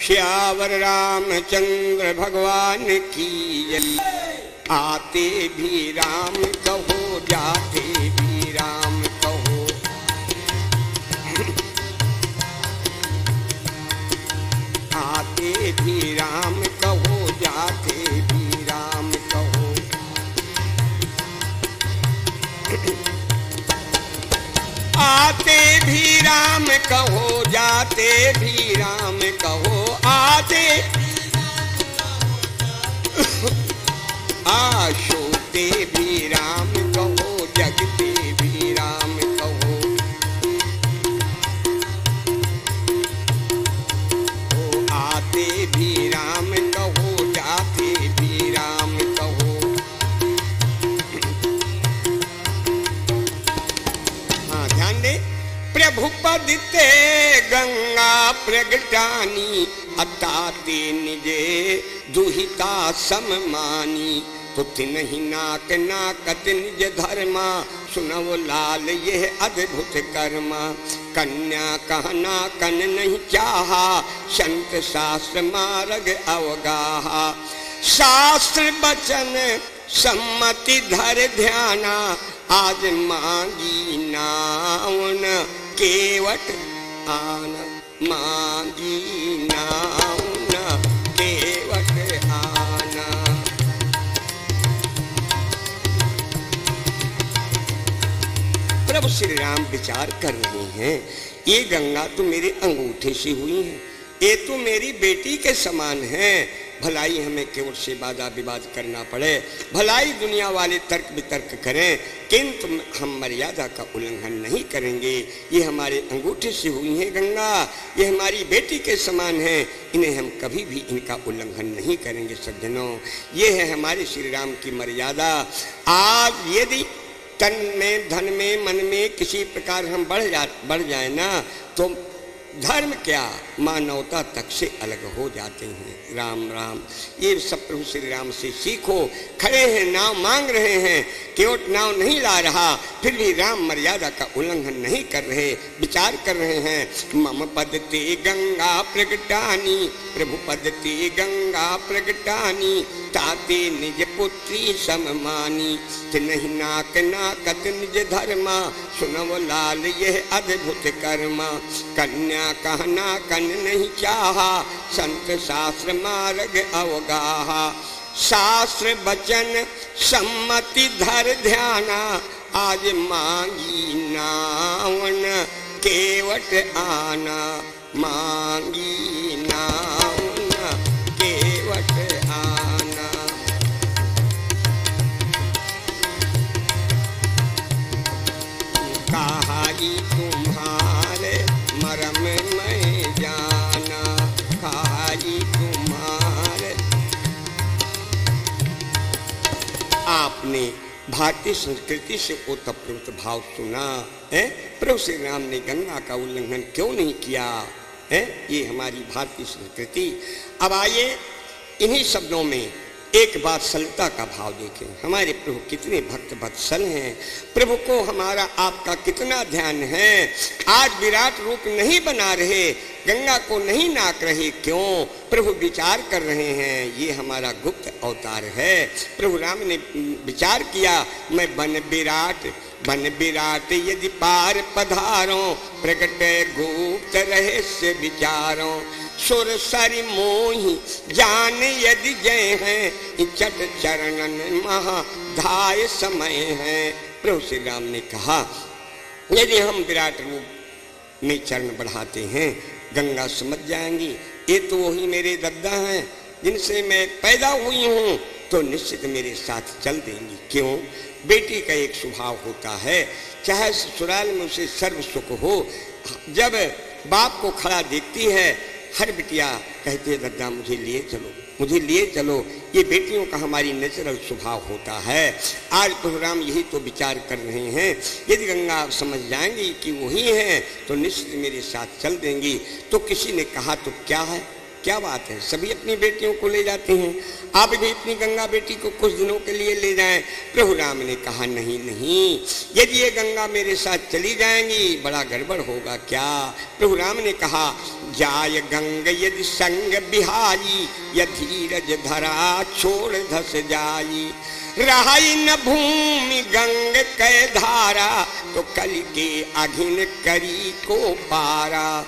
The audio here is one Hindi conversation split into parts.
श्यावर रामचंद्र भगवान की जय। आते भी राम कहो, जाते भी राम कहो। आते भी राम कहो, जाते भी राम कहो। आते भी राम कहो, जाते भी राम कहो। आते आशोते भी राम कहो, जगते भी राम कहो। ओ आते भी राम कहो, जाते भी राम कहो। हाँ ध्यान दे। प्रभु पद ते गंगा प्रगटानी, अताते निजे दुहिता सममानी। तुथ नहीं नाक नाकत निज धर्मा, सुनव लाल यह अद्भुत कर्मा। कन्या कहना कन नहीं चाहा, संत शास्त्र मार्ग अवगाहा। शास्त्र बचन सम्मति धर ध्याना, आज मांगी नावन केवट आन। मांगी नावन केवट आना। प्रभु श्री राम विचार कर रहे हैं, ये गंगा तो मेरे अंगूठे से हुई है, ये तो मेरी बेटी के समान है। भलाई हमें केवट से वादा विवाद करना पड़े, भलाई दुनिया वाले तर्क वितर्क करें, किंतु हम मर्यादा का उल्लंघन नहीं करेंगे। ये हमारे अंगूठे से हुई है गंगा, ये हमारी बेटी के समान है, इन्हें हम कभी भी इनका उल्लंघन नहीं करेंगे। सज्जनों, ये है हमारे श्री राम की मर्यादा। आज यदि तन में, धन में, मन में किसी प्रकार हम बढ़ जाए ना, तो धर्म क्या मानवता तक से अलग हो जाते हैं। राम राम। ये सब प्रभु श्री राम से सीखो। खड़े हैं, नाव मांग रहे हैं, केवट नाव नहीं ला रहा, फिर भी राम मर्यादा का उल्लंघन नहीं कर रहे, विचार कर रहे हैं। मम पद ते गंगा प्रगटानी, प्रभु पद ते गंगा प्रगटानी। ताते निज पुत्री सममानी, नहीं नाक नाकत निज धर्मा। सुनव लाल यह अद्भुत कर्मा। कन्या कहना कन नहीं चाहा, संत शास्त्र मार्ग अवगाहा। शास्त्र वचन सम्मति धर ध्याना, आज मांगी नावन केवट आना। मांगी नावन केवट आना। कहा तुम्हारे मरम मैं जाना, कहाई तुम्हारे। आपने भारतीय संस्कृति से ओतप्रोत भाव सुना है। प्रभु श्री राम ने गंगा का उल्लंघन क्यों नहीं किया है? ये हमारी भारतीय संस्कृति। अब आइए इन्हीं शब्दों में एक बात सरलता का भाव देखें। हमारे प्रभु कितने भक्त वत्सल हैं, प्रभु को हमारा आपका कितना ध्यान है। आज विराट रूप नहीं बना रहे, गंगा को नहीं नाक रहे, क्यों? प्रभु विचार कर रहे हैं, ये हमारा गुप्त अवतार है। प्रभु राम ने विचार किया, मैं बन विराट यदि पार पधारों, प्रकट गुप्त रहस्य विचारों। सुर सरि मोहि जान यदि जय हैं, चट चरणन महाधाय समय है। प्रभु श्री राम ने कहा, यदि हम विराट रूप में चरण बढ़ाते हैं, गंगा समझ जाएंगी ये तो वही मेरे दद्दा हैं जिनसे मैं पैदा हुई हूँ, तो निश्चित मेरे साथ चल देंगी। क्यों? बेटी का एक स्वभाव होता है, चाहे ससुराल में उसे सर्व सुख हो, जब बाप को खड़ा देखती है, हर बिटिया कहती है दद्दा मुझे लिए चलो, मुझे लिए चलो। ये बेटियों का हमारी नेचुरल स्वभाव होता है। आज प्रभु राम यही तो विचार कर रहे हैं, यदि गंगा आप समझ जाएंगी कि वही है, तो निश्चित मेरे साथ चल देंगी। तो किसी ने कहा तो क्या है, क्या बात है, सभी अपनी बेटियों को ले जाते हैं, आप भी अपनी गंगा बेटी को कुछ दिनों के लिए ले जाएं। प्रभु राम ने कहा नहीं नहीं, यदि ये गंगा मेरे साथ चली जाएंगी बड़ा गड़बड़ होगा क्या। प्रभु राम ने कहा जाय गंग यदि संग बिहारी, या धीरज धरा छोड़ धस जाई, रहाई न भूमि गंग कै धारा, तो कल के अघिन करी को पारा।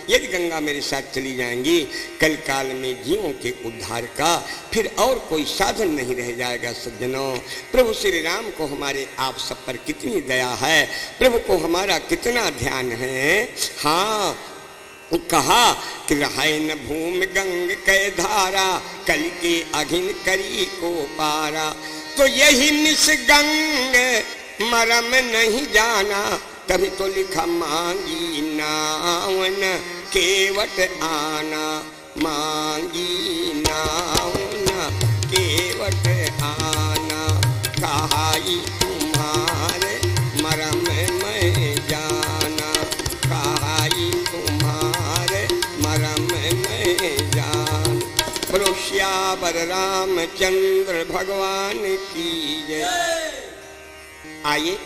यदि गंगा मेरे साथ चली जाएंगी कल काल में जीवों के उद्धार का फिर और कोई साधन नहीं रह जाएगा। सज्जनों, प्रभु श्री राम को हमारे आप सब पर कितनी दया है, प्रभु को हमारा कितना ध्यान है। हाँ, कहा कि रहाय न भूमि गंग कै धारा, कल के अघिन करी को पारा, तो यही मिस गंग मरम नहीं जाना, तभी तो लिखा मांगी नावन केवट आना, मांगी नावन केवट आना, कहाई तुम्हारे मरम में जाना, कहाई तुम्हारे मरम में जान। बोलो श्यावर रामचंद्र भगवान की जय। आइए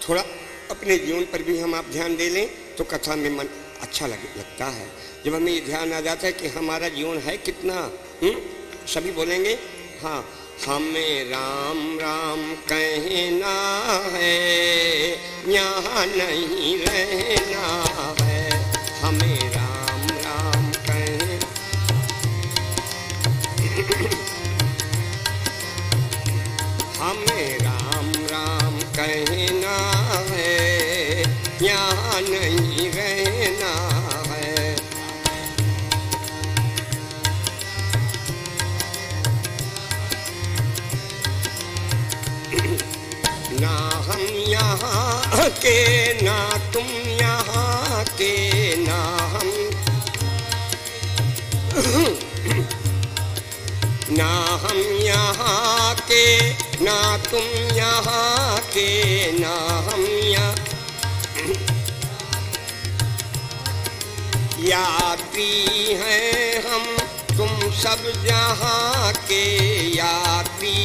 थोड़ा अपने जीवन पर भी हम आप ध्यान दे लें तो कथा में मन अच्छा लगता है। जब हमें ये ध्यान आ जाता है कि हमारा जीवन है कितना, सभी बोलेंगे हाँ, हमें राम राम कहना है, यहाँ नहीं रहना है, हमें राम राम कहना, हमें राम राम कहना है, यहाँ नहीं रहना है। ना हम यहाँ के ना तुम यहाँ के, ना हम ना हम यहाँ के ना तुम यहाँ के, ना हम यहाँ यात्री हैं हम तुम सब जहाँ के, यात्री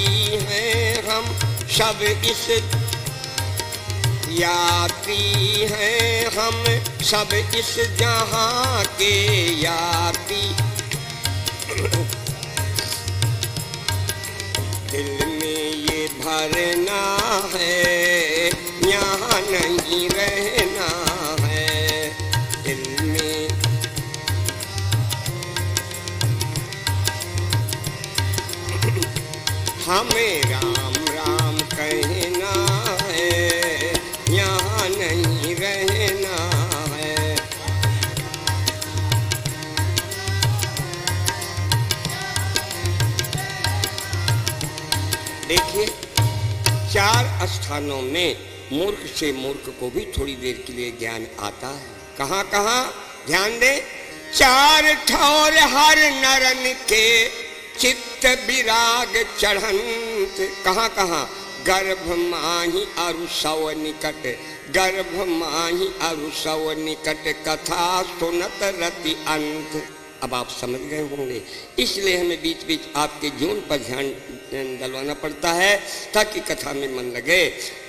हैं हम सब इस, यात्री हैं हम सब इस जहाँ के, यात्री दिल में ये भरना है, यहाँ नहीं रहना है, दिल में हमें राम राम कहना है, यहाँ नहीं रहना है। देखिए, चार स्थानों में मूर्ख से मूर्ख को भी थोड़ी देर के लिए ज्ञान आता है। कहाँ कहाँ ध्यान दे, चार ठौर हर नरन के चित्त विराग चढ़ंत। कहाँ कहाँ, गर्भ माही अरु सव निकट, गर्भ माही अरु सव निकट, कथा सुनत रति अंत। अब आप समझ गए होंगे, इसलिए हमें बीच बीच आपके जीवन पर ध्यान डलवाना पड़ता है ताकि कथा में मन लगे।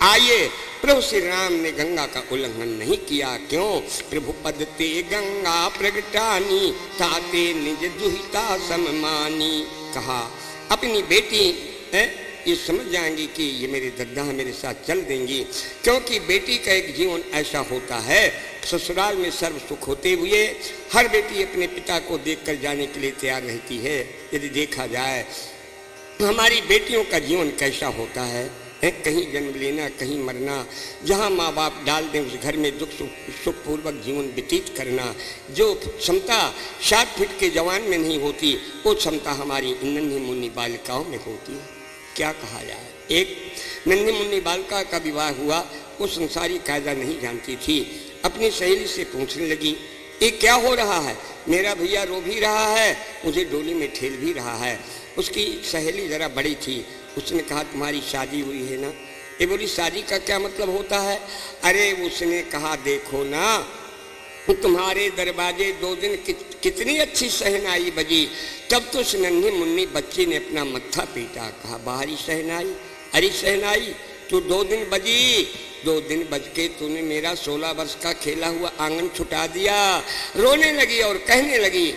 आइए, प्रभु श्री राम ने गंगा का उल्लंघन नहीं किया। क्यों? प्रभु पद ते गंगा प्रगटानी, ताते निज दुहिता सममानी। कहा अपनी बेटी है ये समझ जाएंगी कि ये मेरे दद्दा मेरे साथ चल देंगी, क्योंकि बेटी का एक जीवन ऐसा होता है, ससुराल में सर्व सुख होते हुए हर बेटी अपने पिता को देखकर जाने के लिए तैयार रहती है। यदि देखा जाए हमारी बेटियों का जीवन कैसा होता है, कहीं जन्म लेना कहीं मरना, जहाँ माँ बाप डाल दें उस घर में दुख सुखपूर्वक जीवन व्यतीत करना। जो क्षमता 7 फीट के जवान में नहीं होती वो क्षमता हमारी नन्ही मुन्नी बालिकाओं में होती है। क्या कहा जाए, एक नन्ही मुन्नी बालिका का विवाह हुआ, वो संसारी कायदा नहीं जानती थी, अपनी सहेली से पूछने लगी ये क्या हो रहा है, मेरा भैया रो भी रहा है, मुझे डोली में ठेल भी रहा है। उसकी सहेली जरा बड़ी थी, उसने कहा तुम्हारी शादी हुई है ना? ये बोली शादी का क्या मतलब होता है? अरे उसने कहा देखो ना, तुम्हारे दरवाजे 2 दिन कितनी अच्छी शहनाई बजी। तब तो उस नन्ही मुन्नी बच्ची ने अपना मत्था पीटा, कहा बाहरी शहनाई, अरे शहनाई तू 2 दिन बजी, 2 दिन बज के तूने मेरा 16 वर्ष का खेला हुआ आंगन छुटा दिया। रोने लगी और कहने लगी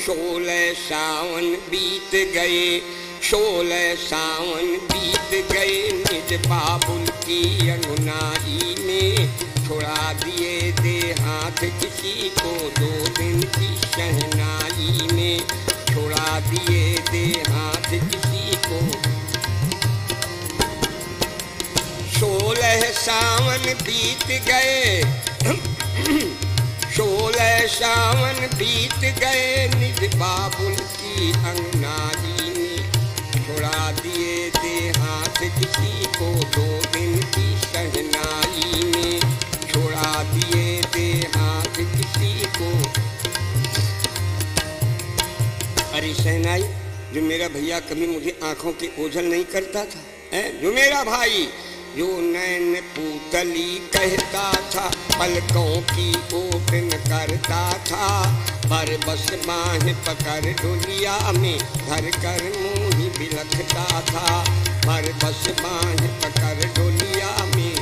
16 सावन बीत गए, 16 सावन बीत गए, निज बाबुल की अंगनाई में छुड़ा दिए दे हाथ किसी को, 2 दिन की शहनाई में छुड़ा दिए दे हाथ किसी को। 16 सावन बीत गए, 16 सावन बीत गए, निज बाबुल की अंगनाई में छुड़ा दिए दे हाथ किसी को, 2 दिन की शहनाई में छुड़ा दिए दे हाथ किसी को। अरे शहनाई, जो मेरा भैया कभी मुझे आंखों की ओझल नहीं करता था, जो मेरा भाई जो नैन पूतली कहता था, पलकों की ओट न करता था, पर बस बाह पकड़ डोलिया में धर कर मुँह बिलखता था, पर बस बाह पकड़ डोलिया में।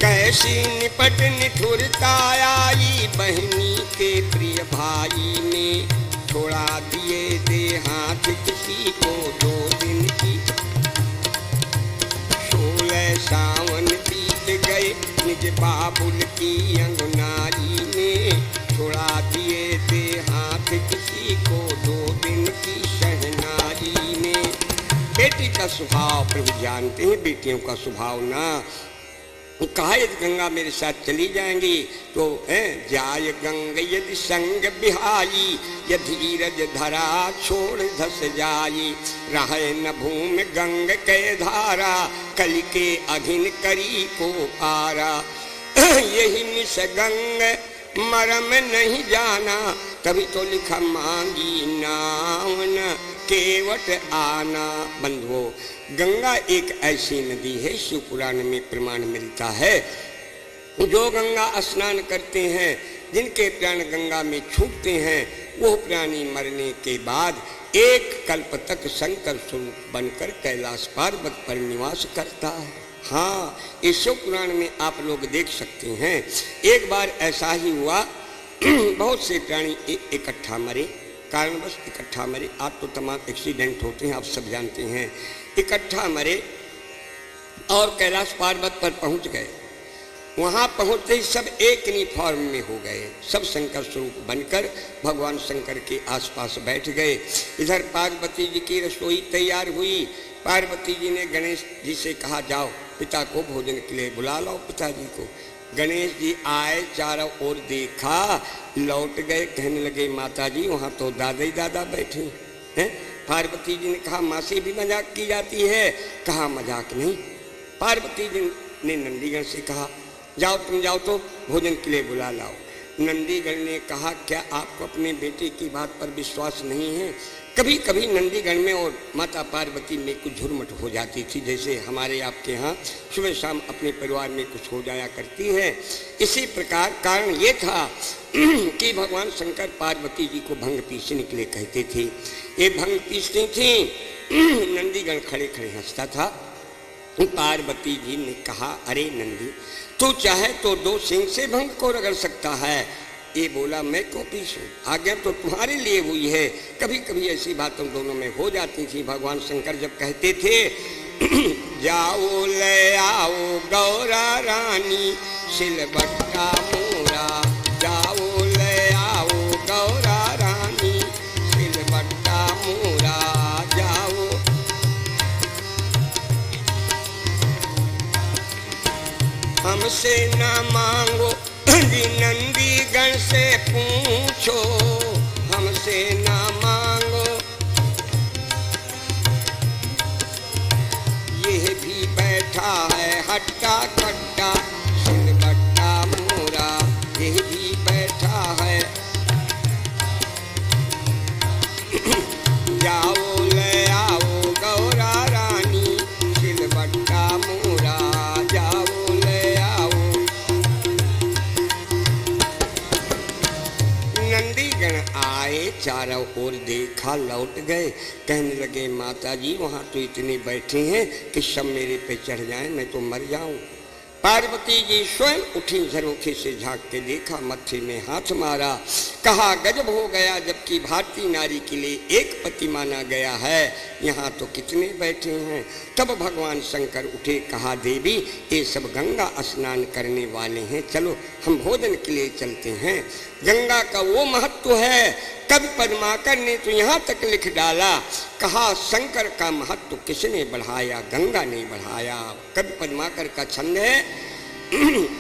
कैसी निपट निठुरता आई बहनी के प्रिय भाई ने, छोड़ा दिए दे हाथ किसी को, 2 दिन की। 16 सावन बीत गए, निज बाबुल की अंगनाई में छोड़ा दिए दे हाथ किसी को, 2 दिन की शहनाई में। बेटी का स्वभाव प्रभु जानते हैं, बेटियों का स्वभाव ना। कहा यदि गंगा मेरे साथ चली जाएंगी तो जाय गंग यदि संग बिहाई, यदि धीरज धरा छोड़ धस जाई, रहे न भूमि गंग के धारा, कल के अघिन करी को पारा। यही मिस गंग मरम नहीं जाना, तभी तो लिखा मांगी नावन केवट आना। बंधुओं, गंगा एक ऐसी नदी है, शिव पुराण में प्रमाण मिलता है, जो गंगा स्नान करते हैं, जिनके प्राण गंगा में छूटते हैं, वो प्राणी मरने के बाद 1 कल्प तक शंकर स्वरूप बनकर कैलाश पर्वत पर निवास करता है। हाँ, इस शिव पुराण में आप लोग देख सकते हैं। एक बार ऐसा ही हुआ, बहुत से प्राणी इकट्ठा मरे, कारणवश इकट्ठा मरे। आज तो तमाम एक्सीडेंट होते हैं, आप सब जानते हैं। इकट्ठा मरे और कैलाश पर्वत पर पहुंच गए। वहां पहुंचते ही सब एक ही फॉर्म में हो गए, सब शंकर स्वरूप बनकर भगवान शंकर के आसपास बैठ गए। इधर पार्वती जी की रसोई तैयार हुई। पार्वती जी ने गणेश जी से कहा, जाओ पिता को भोजन के लिए बुला लो पिताजी को। गणेश जी आए, चारों ओर देखा, लौट गए, कहने लगे माता जी वहाँ तो दादा ही दादा बैठे हैं। पार्वती जी ने कहा, माँ से भी मजाक की जाती है? कहा मजाक नहीं। पार्वती जी ने नंदीगण से कहा, जाओ तुम जाओ तो भोजन के लिए बुला लाओ। नंदीगण ने कहा, क्या आपको अपने बेटे की बात पर विश्वास नहीं है? कभी कभी नंदीगण में और माता पार्वती में कुछ झुरमट हो जाती थी, जैसे हमारे आपके यहाँ सुबह शाम अपने परिवार में कुछ हो जाया करती है। इसी प्रकार कारण ये था कि भगवान शंकर पार्वती जी को भंग पीसने के लिए कहते थे। ये भंग पीसती थी, नंदीगण खड़े खड़े हंसता था। पार्वती जी ने कहा, अरे नंदी, तू चाहे तो 2 सींग से भंग को रगड़ सकता है। ये बोला, मैं क्यों पीसूं? आज्ञा तो तुम्हारे लिए हुई है। कभी कभी ऐसी बातों दोनों में हो जाती थी। भगवान शंकर जब कहते थे, जाओ ले आओ गौरा रानी सिलबट्टा मोरा, जाओ ले आओ गौरा रानी सिलबट्टा मोरा, जाओ। हमसे ना मांगो जी नंदीगण से पूछो, हमसे ना मांगो, ये भी बैठा है हट्टा कट्टा सिलबट्टा मोरा, ये भी बैठा है। जाओ ले आओ गौरा रानी सिलबट्टा मोरा, जाओ ले आओ। देखा, लौट गए। कहने लगे माता जी वहाँ तो इतने बैठे हैं कि सब मेरे पे चढ़ जाएं, मैं तो मर जाऊं। पार्वती जी स्वयं उठी, झरोखे से झांक के देखा, मत्थे में हाथ मारा, कहा गजब हो गया, जबकि भारतीय नारी के लिए एक पति माना गया है, यहाँ तो कितने बैठे हैं। तब भगवान शंकर उठे, कहा देवी ये सब गंगा स्नान करने वाले हैं, चलो हम भोजन के लिए चलते हैं। गंगा का वो महत्व है, कवि पद्माकर ने तो यहाँ तक लिख डाला, कहा शंकर का महत्व किसने बढ़ाया, गंगा ने बढ़ाया। कवि पद्माकर का छंद है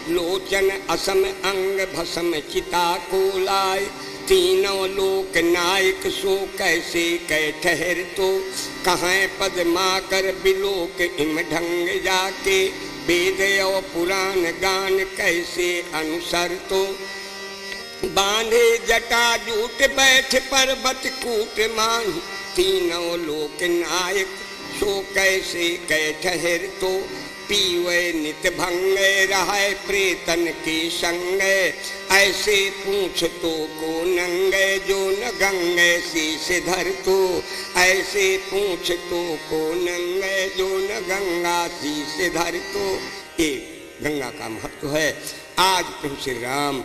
लोचन असम अंग भसम चिता को लाए, तीनों लोक नायक सो कैसे कै ठहर तो, कहाँ पद्माकर बिलोक इम ढंग जाके, वेद और पुराण गान कैसे अनुसर तो, बांधे जटा जूट बैठ पर्वत कूट मान, तीनों लोक नायक सो कैसे कै ठहर तो, पीवे नित भंग रहे प्रेतन के संग, ऐसे पूछ तो को नंगे जो न गंगे शीश धर तो, ऐसे पूछ तो को नंगे जो न गंगा शीश धर तो। ये गंगा का महत्व है। आज प्रभु श्री राम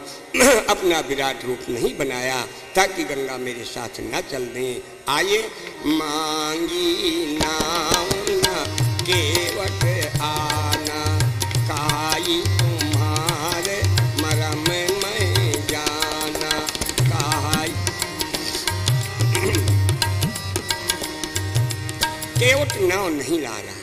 अपना विराट रूप नहीं बनाया ताकि गंगा मेरे साथ न चल दें। आइए मांगी नाम न केवट आना, काई तुम्हारे मरम में जाना, काई केवट नाव नहीं ला रहा,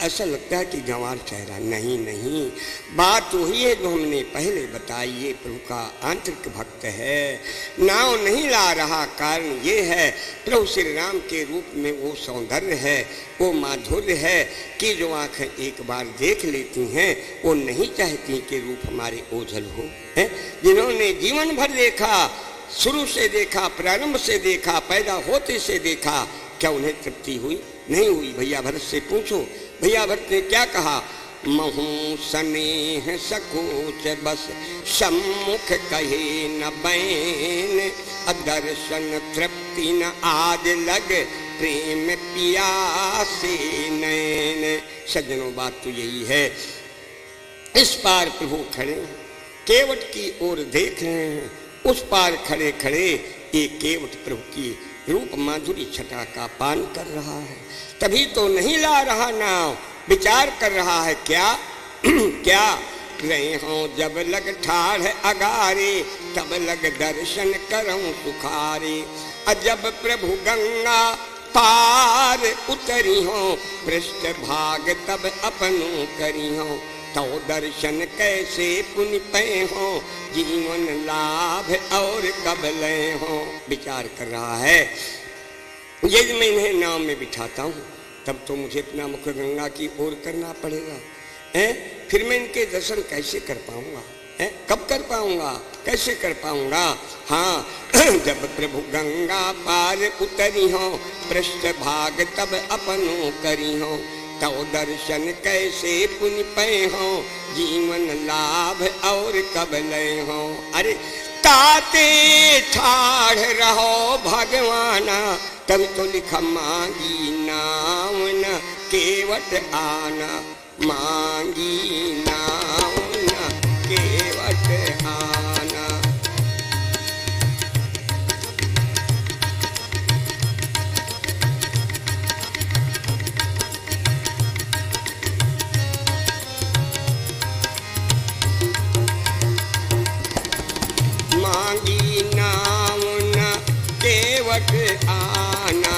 ऐसा लगता है कि गंवार चेहरा, नहीं नहीं, बात वही है जो हमने पहले बताई, ये प्रभु का आंतरिक भक्त है, नाव नहीं ला रहा। कारण ये है प्रभु श्री राम के रूप में वो सौंदर्य है, वो माधुर्य है कि जो आंखें एक बार देख लेती हैं वो नहीं चाहती कि रूप हमारे ओझल हो। है जिन्होंने जीवन भर देखा, शुरू से देखा, प्रारंभ से देखा, पैदा होते से देखा, क्या उन्हें तृप्ति हुई? नहीं हुई। भैया भरत से पूछो, भैया भरत ने क्या कहा, महू स्नेह सकोच बस सम्मुख कहे न बैन, अदर्शन तृप्ति न आज लग प्रेम पियासे नैन। सज्जनों बात तो यही है, इस पार प्रभु खड़े केवट की ओर देख रहे हैं, उस पार खड़े खड़े ये केवट प्रभु की रूप माधुरी छटा का पान कर रहा है, तभी तो नहीं ला रहा नाव, विचार कर रहा है क्या क्या रहे हों जब लग ठाढ़ अगारे, तब लग दर्शन करऊं सुखारे, जब प्रभु गंगा पार उतरी हो, पृष्ठ भाग तब अपनों करी हो, तो दर्शन कैसे पुण्य पे हो, जीवन लाभ और कब ले हो। विचार कर रहा है, यदि मैं इन्हें नाव में बिठाता हूँ तब तो मुझे अपना मुख गंगा की ओर करना पड़ेगा, फिर मैं इनके दर्शन कैसे कर पाऊंगा, कब कर पाऊंगा, कैसे कर पाऊंगा। हाँ जब प्रभु गंगा पार उतरी हो, पृष्ठ भाग तब अपनों करी हो, तो दर्शन कैसे पुण्य पे हो, जीवन लाभ और कब ले हो। अरे ताते ठाढ़ रहो भगवाना, तभी तो लिखा मांगी नाम न केवट आना, मांगी नाम न केवट आना। मांगी नाम न केवट आना,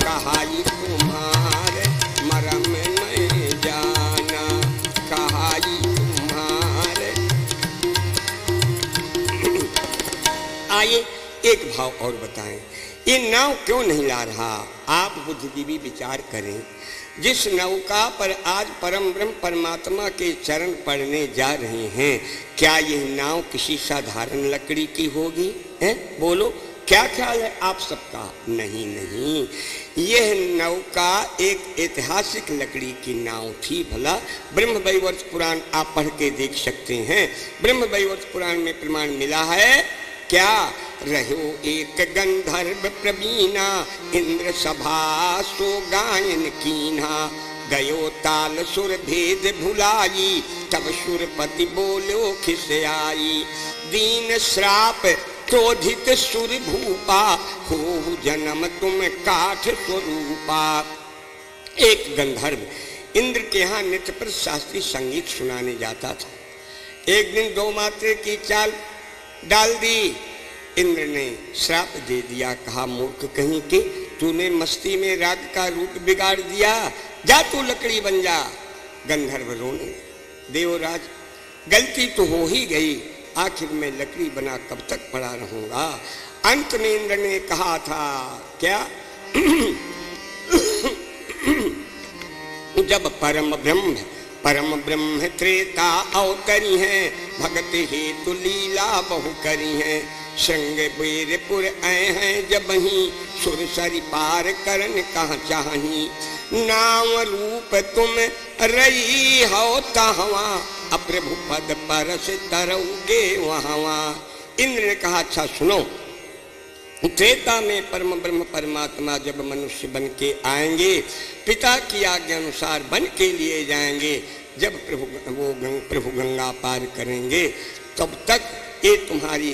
कहाई तुम्हारे मरम में जाना, कहाई तुम्हारे। आइए एक भाव और बताएं, ये नाव क्यों नहीं ला रहा? आप बुद्धिजीवी विचार करें, जिस नौका पर आज परम ब्रह्म परमात्मा के चरण पड़ने जा रहे हैं, क्या यह नाव किसी साधारण लकड़ी की होगी? बोलो क्या ख्याल है आप सबका? नहीं नहीं, यह नौका एक ऐतिहासिक लकड़ी की नाव थी। भला ब्रह्म वैवर्त पुराण आप पढ़ के देख सकते हैं। ब्रह्म वैवर्त पुराण में प्रमाण मिला है क्या रहो एक गंधर्व प्रवीणा, इंद्र सभा सो गायन कीन्हा। गयो ताल सुर भेद भुलाई, तब सुरपति बोलो खिसियाई। दीन श्राप क्रोधित सुर भूपा, हो जन्म तुम काठ स्वरूपा। एक गंधर्व इंद्र के यहाँ नृत्य पर शास्त्रीय संगीत सुनाने जाता था। एक दिन दो मात्रे की चाल डाल दी। इंद्र ने श्राप दे दिया, कहा मूर्ख कहीं के, तूने मस्ती में राग का रूप बिगाड़ दिया, जा तू लकड़ी बन जा। गंधर्व रोने, देवराज गलती तो हो ही गई, आखिर में लकड़ी बना कब तक पड़ा रहूंगा। अंत में इंद्र ने कहा था क्या जब परम ब्रह्म त्रेता अवतरी है, भगत हेतु लीला बहु करी है। श्रृंगबेरपुर आए हैं जब ही, सुरसरी पार करन कहाँ चाही। नाम रूप तुम रही हो तहवा, अप्रभु पद परस तरौगे वहाँ। इंद्र ने कहा अच्छा सुनो, त्रेता में परम ब्रह्म परमात्मा जब मनुष्य बन के आएंगे, पिता की आज्ञा अनुसार बन के लिए जाएंगे। जब प्रभु गंगा पार करेंगे, तब तक ये तुम्हारी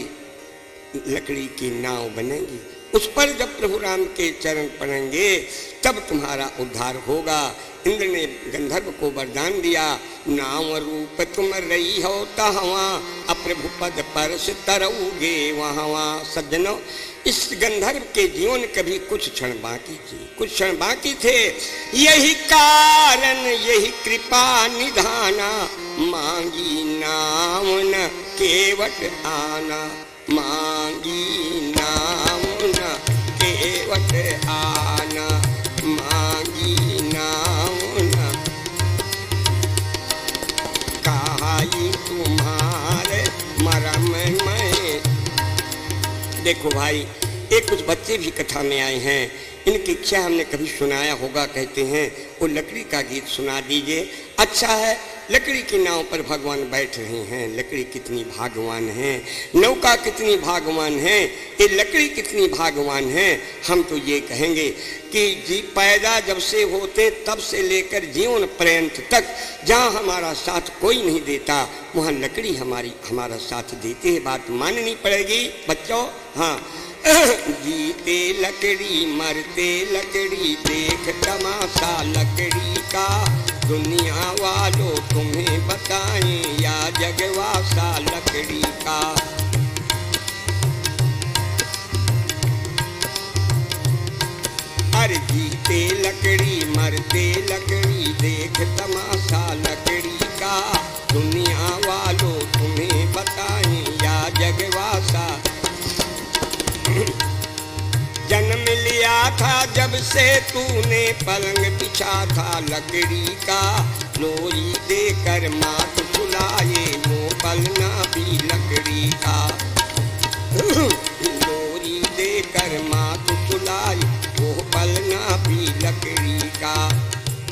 लकड़ी की नाव बनेगी। उस पर जब प्रभु राम के चरण पड़ेंगे, तब तुम्हारा उद्धार होगा। इंद्र ने गंधर्व को वरदान दिया, नाम रूप तुम रही हो तहवा, अप्रभु पद परस तरौगे वहाँ। सज्जनों, इस गंधर्व के जीवन कभी कुछ क्षण बाकी थे, कुछ क्षण बाकी थे। यही कारण यही कृपा निधाना, मांगी नाम न केवट आना। मांगी नाम न केवट आना, मांगी नाम न कहाई तुम्हारे मरम में। देखो भाई, एक कुछ बच्चे भी कथा में आए हैं, इनकी इच्छा हमने कभी सुनाया होगा। कहते हैं वो लकड़ी का गीत सुना दीजिए। अच्छा है, लकड़ी की नाव पर भगवान बैठ रहे हैं। लकड़ी कितनी भाग्यवान है, नौका कितनी भाग्यवान है, ये लकड़ी कितनी भाग्यवान है। हम तो ये कहेंगे कि जी पैदा जब से होते तब से लेकर जीवन पर्यंत तक जहाँ हमारा साथ कोई नहीं देता, वहाँ लकड़ी हमारा साथ देती है। बात माननी पड़ेगी बच्चों। हाँ, जीते लकड़ी मरते लकड़ी, देख तमाशा लकड़ी का। दुनिया वालों तुम्हें बताएं या जगवासा लकड़ी का। अरे जीते लकड़ी मरते लकड़ी, देख तमाशा लकड़ी का। दुनिया वालों तुम्हें बताएं या जगवासा। जन्म लिया था जब से तूने, पलंग बिछा था लकड़ी का। लोरी देकर माथ फुलाए, वो पलना भी लकड़ी का। लोरी देकर माथ फुलाए, वो पलना भी लकड़ी का।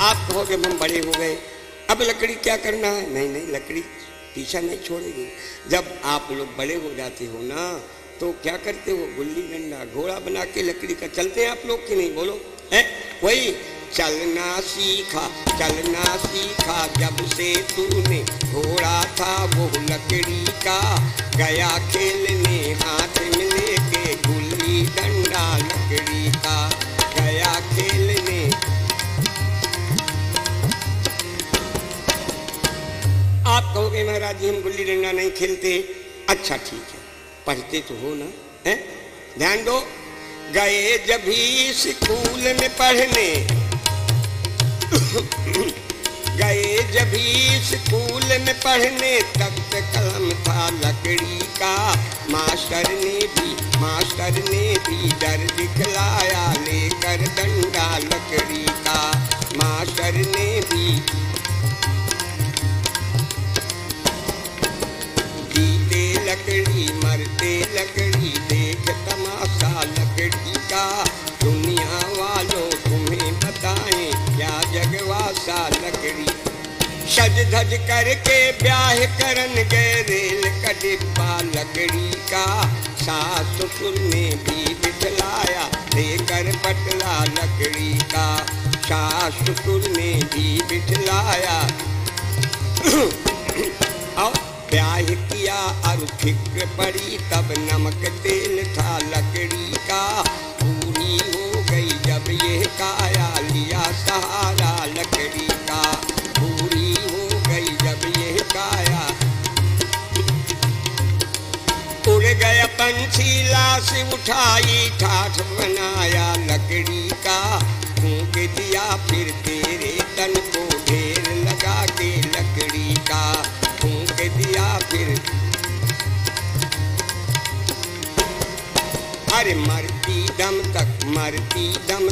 आप कहोगे हम बड़े हो गए, अब लकड़ी क्या करना है? नहीं नहीं, लकड़ी पीछा नहीं छोड़ेगी। जब आप लोग बड़े हो जाते हो ना, तो क्या करते हो? गुल्ली डंडा घोड़ा बना के लकड़ी का चलते हैं आप लोग कि नहीं? बोलो है वही। चलना सीखा जब से तूने, घोड़ा था वो लकड़ी का। गया खेलने हाथ में लेके, गुल्ली डंडा लकड़ी का। गया खेलने। आप कहोगे महाराज जी हम गुल्ली डंडा नहीं खेलते। अच्छा ठीक है, पढ़ते तो हो ना, है? ध्यान दो। गए जब भी स्कूल में पढ़ने, गए जब भी स्कूल में पढ़ने, तख्त कलम था लकड़ी का। मास्टर ने भी डर दिखलाया, लेकर डंडा लकड़ी का। मास्टर ने भी लकड़ी मरते लकड़ी, देख तमाशा लकड़ी का। दुनिया वालों तुम्हें बताएं क्या जगवासा लकड़ी। सज धज करके ब्याह करन गए रेल का डिब्बा लकड़ी का, सास ससुर ने भी बिठलाया लेकर पटला लकड़ी का, सास ससुर ने भी बिठलाया और ब्याह किया और फिक्र पड़ी तब नमक तेल था लकड़ी का, पूरी हो गई जब ये काया लिया सहारा लकड़ी का, पूरी हो गई जब ये काया। उड़ गया पंछी लाश उठाई ठाठ बनाया लकड़ी का, फूंक दिया फिर तेरे तन को ढेर लगा के लकड़ी का, फूंक दिया फिर। अरे मरती दम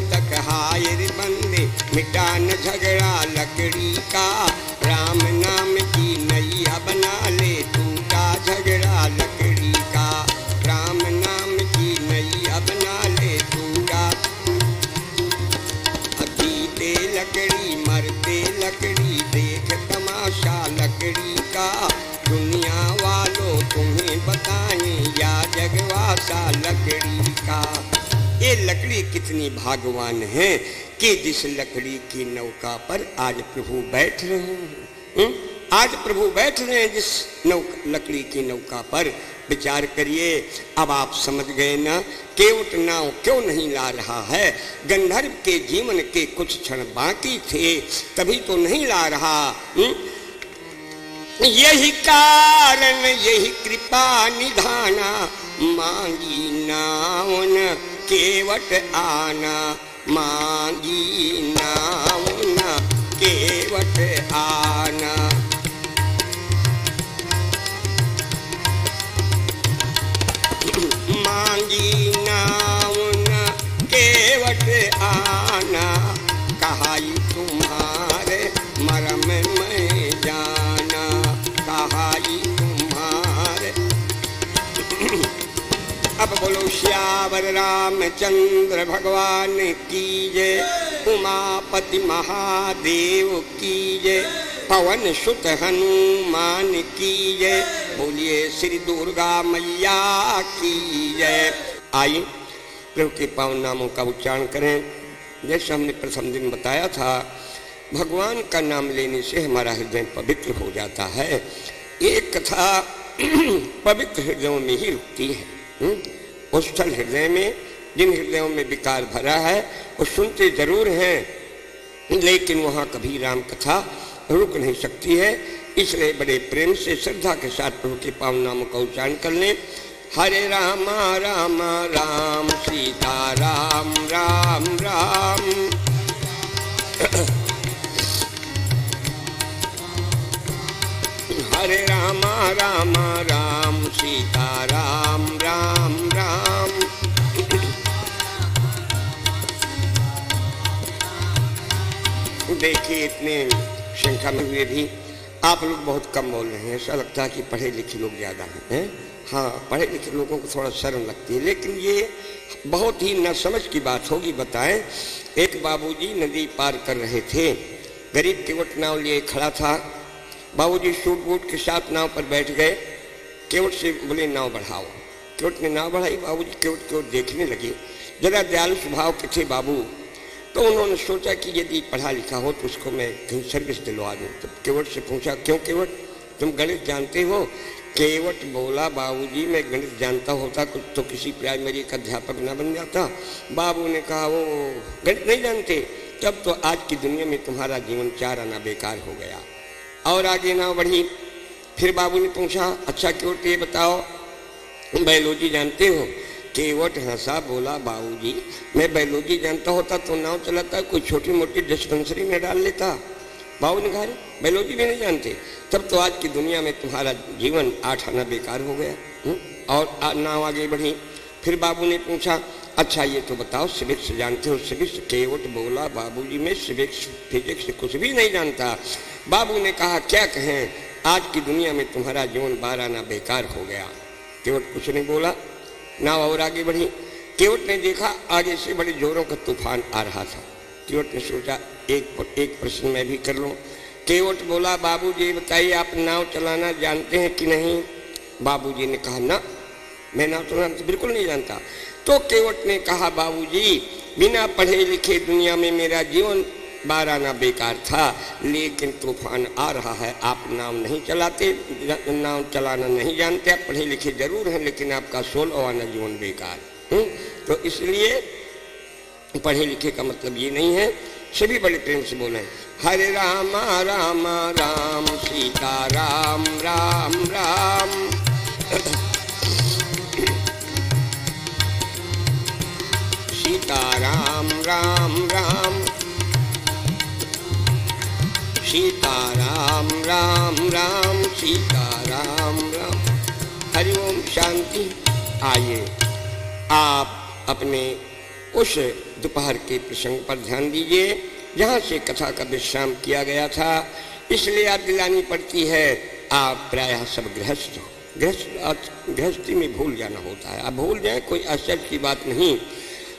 तक हाय रे बंदे मिटा न झगड़ा लकड़ी का, राम नाम की नैया बना ले टूटा झगड़ा लकड़ी का, राम नाम की नैया बना ले टूटा। जीते लकड़ी मरते लकड़ी देख तमाशा लकड़ी का, दुनिया वालों तुम्हें बताएं या जगवासा लकड़ी का। ये लकड़ी कितनी भाग्यवान है कि जिस लकड़ी की नौका पर आज प्रभु बैठ रहे हैं। आज प्रभु बैठ रहे हैं जिस लकड़ी की नौका पर। विचार करिए, अब आप समझ गए ना केवट नाव क्यों नहीं ला रहा है। गंधर्व के जीवन के कुछ क्षण बाकी थे तभी तो नहीं ला रहा। यही कारण यही कृपा निधाना, मांगी नावन केवट आना, मांगी नावन केवट आना। मांगी नावन केवट आना, कहाई तुम्हारे मरम में जाना, कहाई तुम्हारे। अब बोलो श्यावर रामचंद्र भगवान की जय, उमापति महादेव की जय, पवन सुत हनुमान की जय, बोलिए श्री दुर्गा मैया की जय। आइए प्रभु के पावन नामों का उच्चारण करें। जैसे हमने प्रथम दिन बताया था, भगवान का नाम लेने से हमारा हृदय पवित्र हो जाता है। ये कथा पवित्र हृदयों में ही रुकती है। उस स्थल हृदय में जिन हृदयों में विकार भरा है वो सुनते जरूर हैं, लेकिन वहाँ कभी राम कथा रुक नहीं सकती है। इसलिए बड़े प्रेम से श्रद्धा के साथ प्रभु के पावन नामों का उच्चारण कर लें। हरे राम राम राम सीता राम राम राम। हरे राम राम राम सीता राम राम राम। देखिए, इतने संख्या में हुए भी आप लोग बहुत कम बोल रहे हैं। ऐसा लगता है कि पढ़े लिखे लोग ज़्यादा हैं। हाँ, पढ़े लिखे लोगों को थोड़ा शर्म लगती है, लेकिन ये बहुत ही न समझ की बात होगी। बताएं, एक बाबूजी नदी पार कर रहे थे, गरीब केवट नाव लिए खड़ा था। बाबूजी सूट बूट के साथ नाव पर बैठ गए। केवट से बोले नाव बढ़ाओ। केवट ने नाव बढ़ाई। बाबूजी केवट की ओर देखने लगे। जरा दयालु स्वभाव के थे बाबू, तो उन्होंने सोचा कि यदि पढ़ा लिखा हो तो उसको मैं कहीं सर्विस दिलवा दूँ। तो केवट से पूछा, क्यों केवट, तुम गणित जानते हो? केवट बोला, बाबूजी मैं गणित जानता होता कुछ तो किसी प्राइमरी का अध्यापक ना बन जाता। बाबू ने कहा, वो गणित नहीं जानते, तब तो आज की दुनिया में तुम्हारा जीवन 4 आना बेकार हो गया। और आगे नाव बढ़ी। फिर बाबू ने पूछा, अच्छा केवट ये बताओ बायोलॉजी जानते हो? केवट हंसा, बोला, बाबूजी मैं बायोलॉजी जानता होता तो नाव चलाता, कोई छोटी मोटी डिस्पेंसरी में डाल लेता। बाबू ने कहा, बायोलॉजी भी नहीं जानते, तब तो आज की दुनिया में तुम्हारा जीवन 8 आना बेकार हो गया। और नाव आगे बढ़ी। फिर बाबू ने पूछा, अच्छा ये तो बताओ सिविक्स जानते हो? सिविक्स? केवट बोला, बाबूजी मैं सिविक्स फिजिक्स कुछ भी नहीं जानता। बाबू ने कहा, क्या कहें, आज की दुनिया में तुम्हारा जीवन 12 आना बेकार हो गया। केवट कुछ नहीं बोला। नाव और आगे बढ़ी। केवट ने देखा आगे से बड़े जोरों का तूफान आ रहा था। केवट ने सोचा एक प्रश्न मैं भी कर लूँ। केवट बोला, बाबूजी बताइए आप नाव चलाना जानते हैं कि नहीं? बाबूजी ने कहा ना, मैं नाव चलाना तो बिल्कुल नहीं जानता। तो केवट ने कहा, बाबूजी बिना पढ़े लिखे दुनिया में मेरा जीवन 12 आना बेकार था, लेकिन तूफान आ रहा है, आप नाव नहीं चलाते, नाव चलाना नहीं जानते, आप पढ़े लिखे जरूर हैं लेकिन आपका 16 आना जीवन बेकार। तो इसलिए पढ़े लिखे का मतलब ये नहीं है। सभी बड़े प्रेम से बोले, हरे राम राम राम सीता राम राम राम। सीता राम राम राम, सीता राम राम राम, सीता राम राम। हरि ओम शांति। आइए आप अपने उस दोपहर के प्रसंग पर ध्यान दीजिए जहाँ से कथा का विश्राम किया गया था। इसलिए याद दिलानी पड़ती है, आप प्रायः सब गृहस्थ हो, गृहस्थी में भूल जाना होता है। आप भूल जाए कोई आश्चर्य की बात नहीं,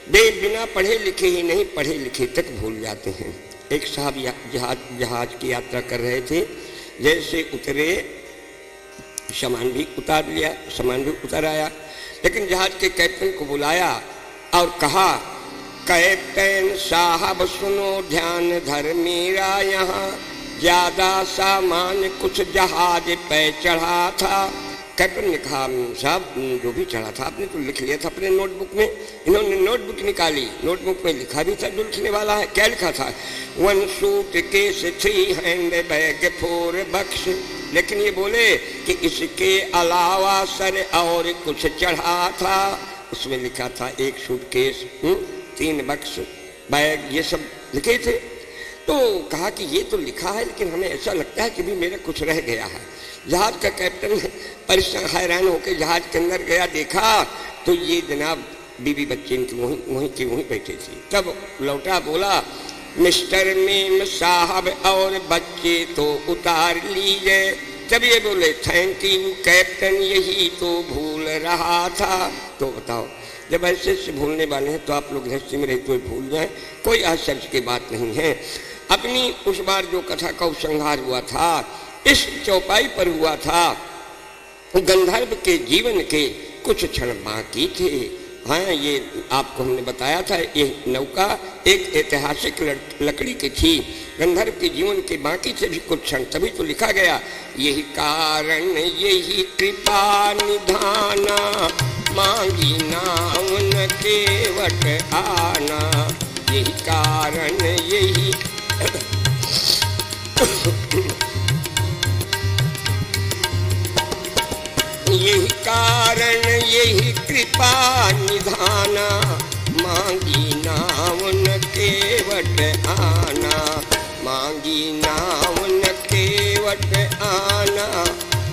वे बिना पढ़े लिखे ही नहीं पढ़े लिखे तक भूल जाते हैं। एक साहब जहाज की यात्रा कर रहे थे, जैसे उतरे सामान भी उतार लिया, सामान भी उतर आया, लेकिन जहाज के कैप्टन को बुलाया और कहा, कैप्टन साहब सुनो ध्यान धर मेरा, यहाँ ज्यादा सामान कुछ जहाज पे चढ़ा था। कैप्टन ने कहा, साहब जो भी चढ़ा था आपने तो लिख लिया था अपने नोटबुक में। इन्होंने नोटबुक निकाली, नोटबुक में लिखा भी था जो लिखने वाला है। क्या लिखा था? 1 सूटकेस 3 हैंड बैग 4 बक्स। लेकिन ये बोले कि इसके अलावा सर और कुछ चढ़ा था। उसमें लिखा था 1 सूटकेस 3 बक्स बैग, ये सब लिखे थे। तो कहा कि ये तो लिखा है लेकिन हमें ऐसा लगता है कि भी मेरा कुछ रह गया है। जहाज का कैप्टन परेशान हैरान होकर जहाज के अंदर गया, देखा तो ये जनाब बीवी बच्चे इनकी वहीं बैठे थे। तब लौटा, बोला, मिस्टर मेम साहब और बच्चे तो उतार लीजिए। तब ये बोले, थैंक यू कैप्टन, यही तो भूल रहा था। तो बताओ, जब ऐसे से भूलने वाले हैं तो आप लोग गृहस्थी में रहते हुए भूल जाएं, कोई आश्चर्य की बात नहीं है। अपनी उस बार जो कथा का उपसंहार हुआ था, इस चौपाई पर हुआ था, गंधर्व के जीवन के कुछ क्षण बाकी थे। हाँ, ये आपको हमने बताया था, ये नौका एक ऐतिहासिक लकड़ी की थी। गंधर्व के जीवन के बाकी से भी कुछ क्षण, तभी तो लिखा गया, यही कारण यही कृपा निधाना, मांगी नाम न केवट आना। यही कारण यही यही कारण यही कृपा निधाना, मांगी नाम न केवट आना, मांगी नाम न केवट आना,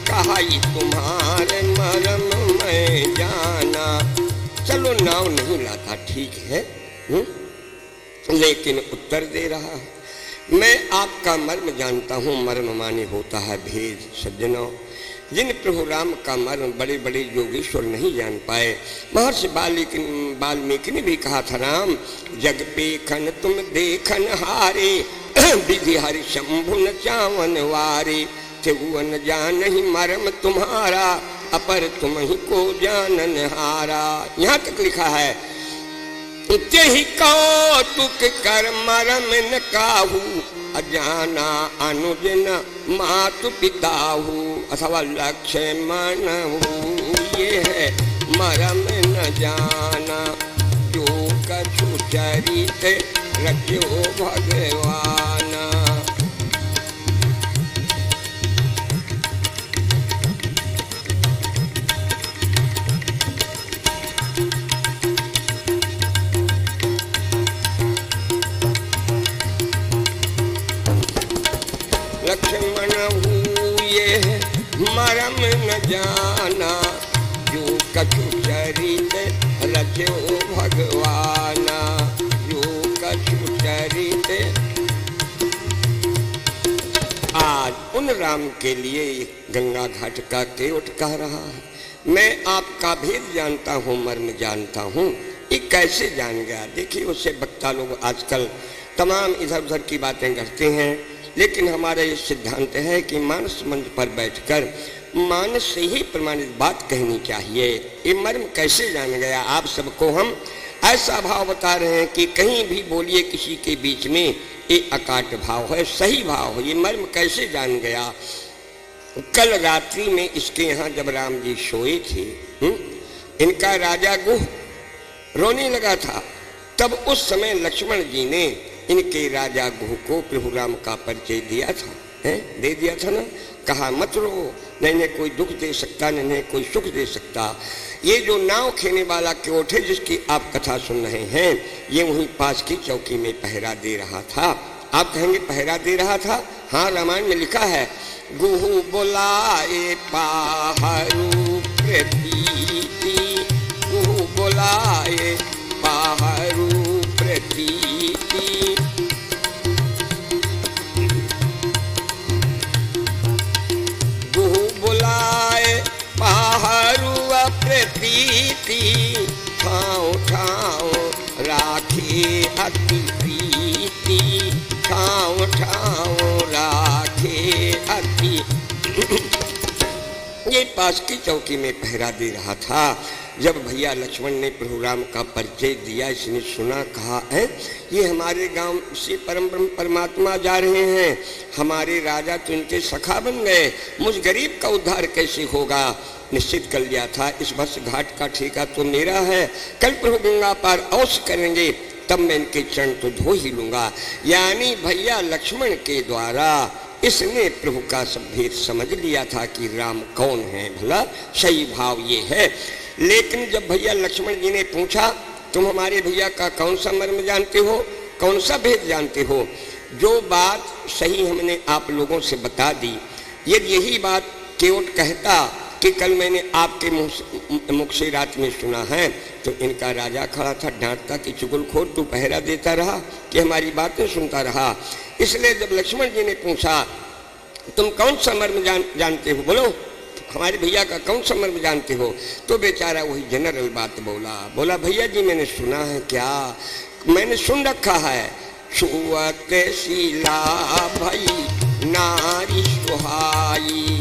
कहाई तुम्हारे मरम मैं जाना। चलो नाव नहीं लाता ठीक है, लेकिन उत्तर दे रहा है, मैं आपका मर्म जानता हूँ, मर्म माने होता है भेद। सज्जनों, जिन प्रभु राम का मर्म बड़े बड़े योगेश्वर नहीं जान पाए। महर्षि वाल्मीकि ने भी कहा था, राम जग पेखन तुम देखन हारे, विधि हरि शंभु न चावन वारे, त्रिभुवन जान ही मर्म तुम्हारा, अपर तुम ही को जानन हारा। यहाँ तक लिखा है, तेहि कौतुक कर मरम न काहू, अजाना अनुज न मातु पिताहू, अथवा लक्ष्य मनहू, ये है मरम न जाना, जो कछु चरित रचो भगवाना। लक्ष्मण हुए मरम न जाना, जो कछु चरित रचो भगवाना, जो कछु चरित। आज उन राम के लिए गंगा घाट का केवट कह रहा है, मैं आपका भेद जानता हूँ, मर्म जानता हूँ। ये कैसे जान गया? देखिए, उससे वक्ता लोग आजकल तमाम इधर उधर की बातें करते हैं, लेकिन हमारा ये सिद्धांत है कि मानस मंच पर बैठकर मानस से ही प्रमाणित बात कहनी चाहिए। ये मर्म कैसे जान गया? आप सबको हम ऐसा भाव बता रहे हैं कि कहीं भी बोलिए किसी के बीच में ये अकाट भाव है, सही भाव है। ये मर्म कैसे जान गया? कल रात्रि में इसके यहाँ जब राम जी सोए थे, इनका राजा गुह रोने लगा था, तब उस समय लक्ष्मण जी ने इनके राजा गुह को प्रभु राम का परिचय दिया था, दे दिया था ना। कहा मत रो, नहीं कोई दुख दे सकता, नहीं कोई सुख दे सकता। ये जो नाव खेने वाला केवट है जिसकी आप कथा सुन रहे हैं, ये वहीं पास की चौकी में पहरा दे रहा था। आप कहेंगे पहरा दे रहा था? हाँ, रामायण में लिखा है, गुहु बुलाए पाहरू प्रतीति, गुहु बुलाए पाहरू प्रतीति, गुहु बुलाए पाहरू प्रतीति, ठाव ठाव राखे अति प्रीति, ठाव ठाव राखे अति। ये पास की चौकी में पहरा दे रहा था। जब भैया लक्ष्मण ने प्रभु राम का परिचय दिया, इसने सुना, कहा है ये हमारे गांव से परम ब्रह्म परमात्मा जा रहे हैं, हमारे राजा तो इनके सखा बन गए, मुझ गरीब का उद्धार कैसे होगा? निश्चित कर लिया था इस भस घाट का ठेका तो मेरा है, कल प्रभु गंगा पार अवश्य करेंगे, तब मैं इनके चरण तो धो ही लूंगा। यानी भैया लक्ष्मण के द्वारा इसने प्रभु का सब भेद समझ लिया था कि राम कौन है। भला सही भाव ये है। लेकिन जब भैया लक्ष्मण जी ने पूछा, तुम हमारे भैया का कौन सा मर्म जानते हो, कौन सा भेद जानते हो? जो बात सही हमने आप लोगों से बता दी, यदि यही बात केवट कहता कि कल मैंने आपके मुख से रात में सुना है, तो इनका राजा खड़ा था, डांटता कि चुगलखोर तू पहरा देता रहा कि हमारी बातें सुनता रहा। इसलिए जब लक्ष्मण जी ने पूछा तुम कौन सा मर्म जानते हो, बोलो हमारे भैया का कौन सा मर्म जानते हो, तो बेचारा वही जनरल बात बोला भैया जी मैंने सुना है। क्या? मैंने सुन रखा है, छुअत शीला भई नारी सुहाई,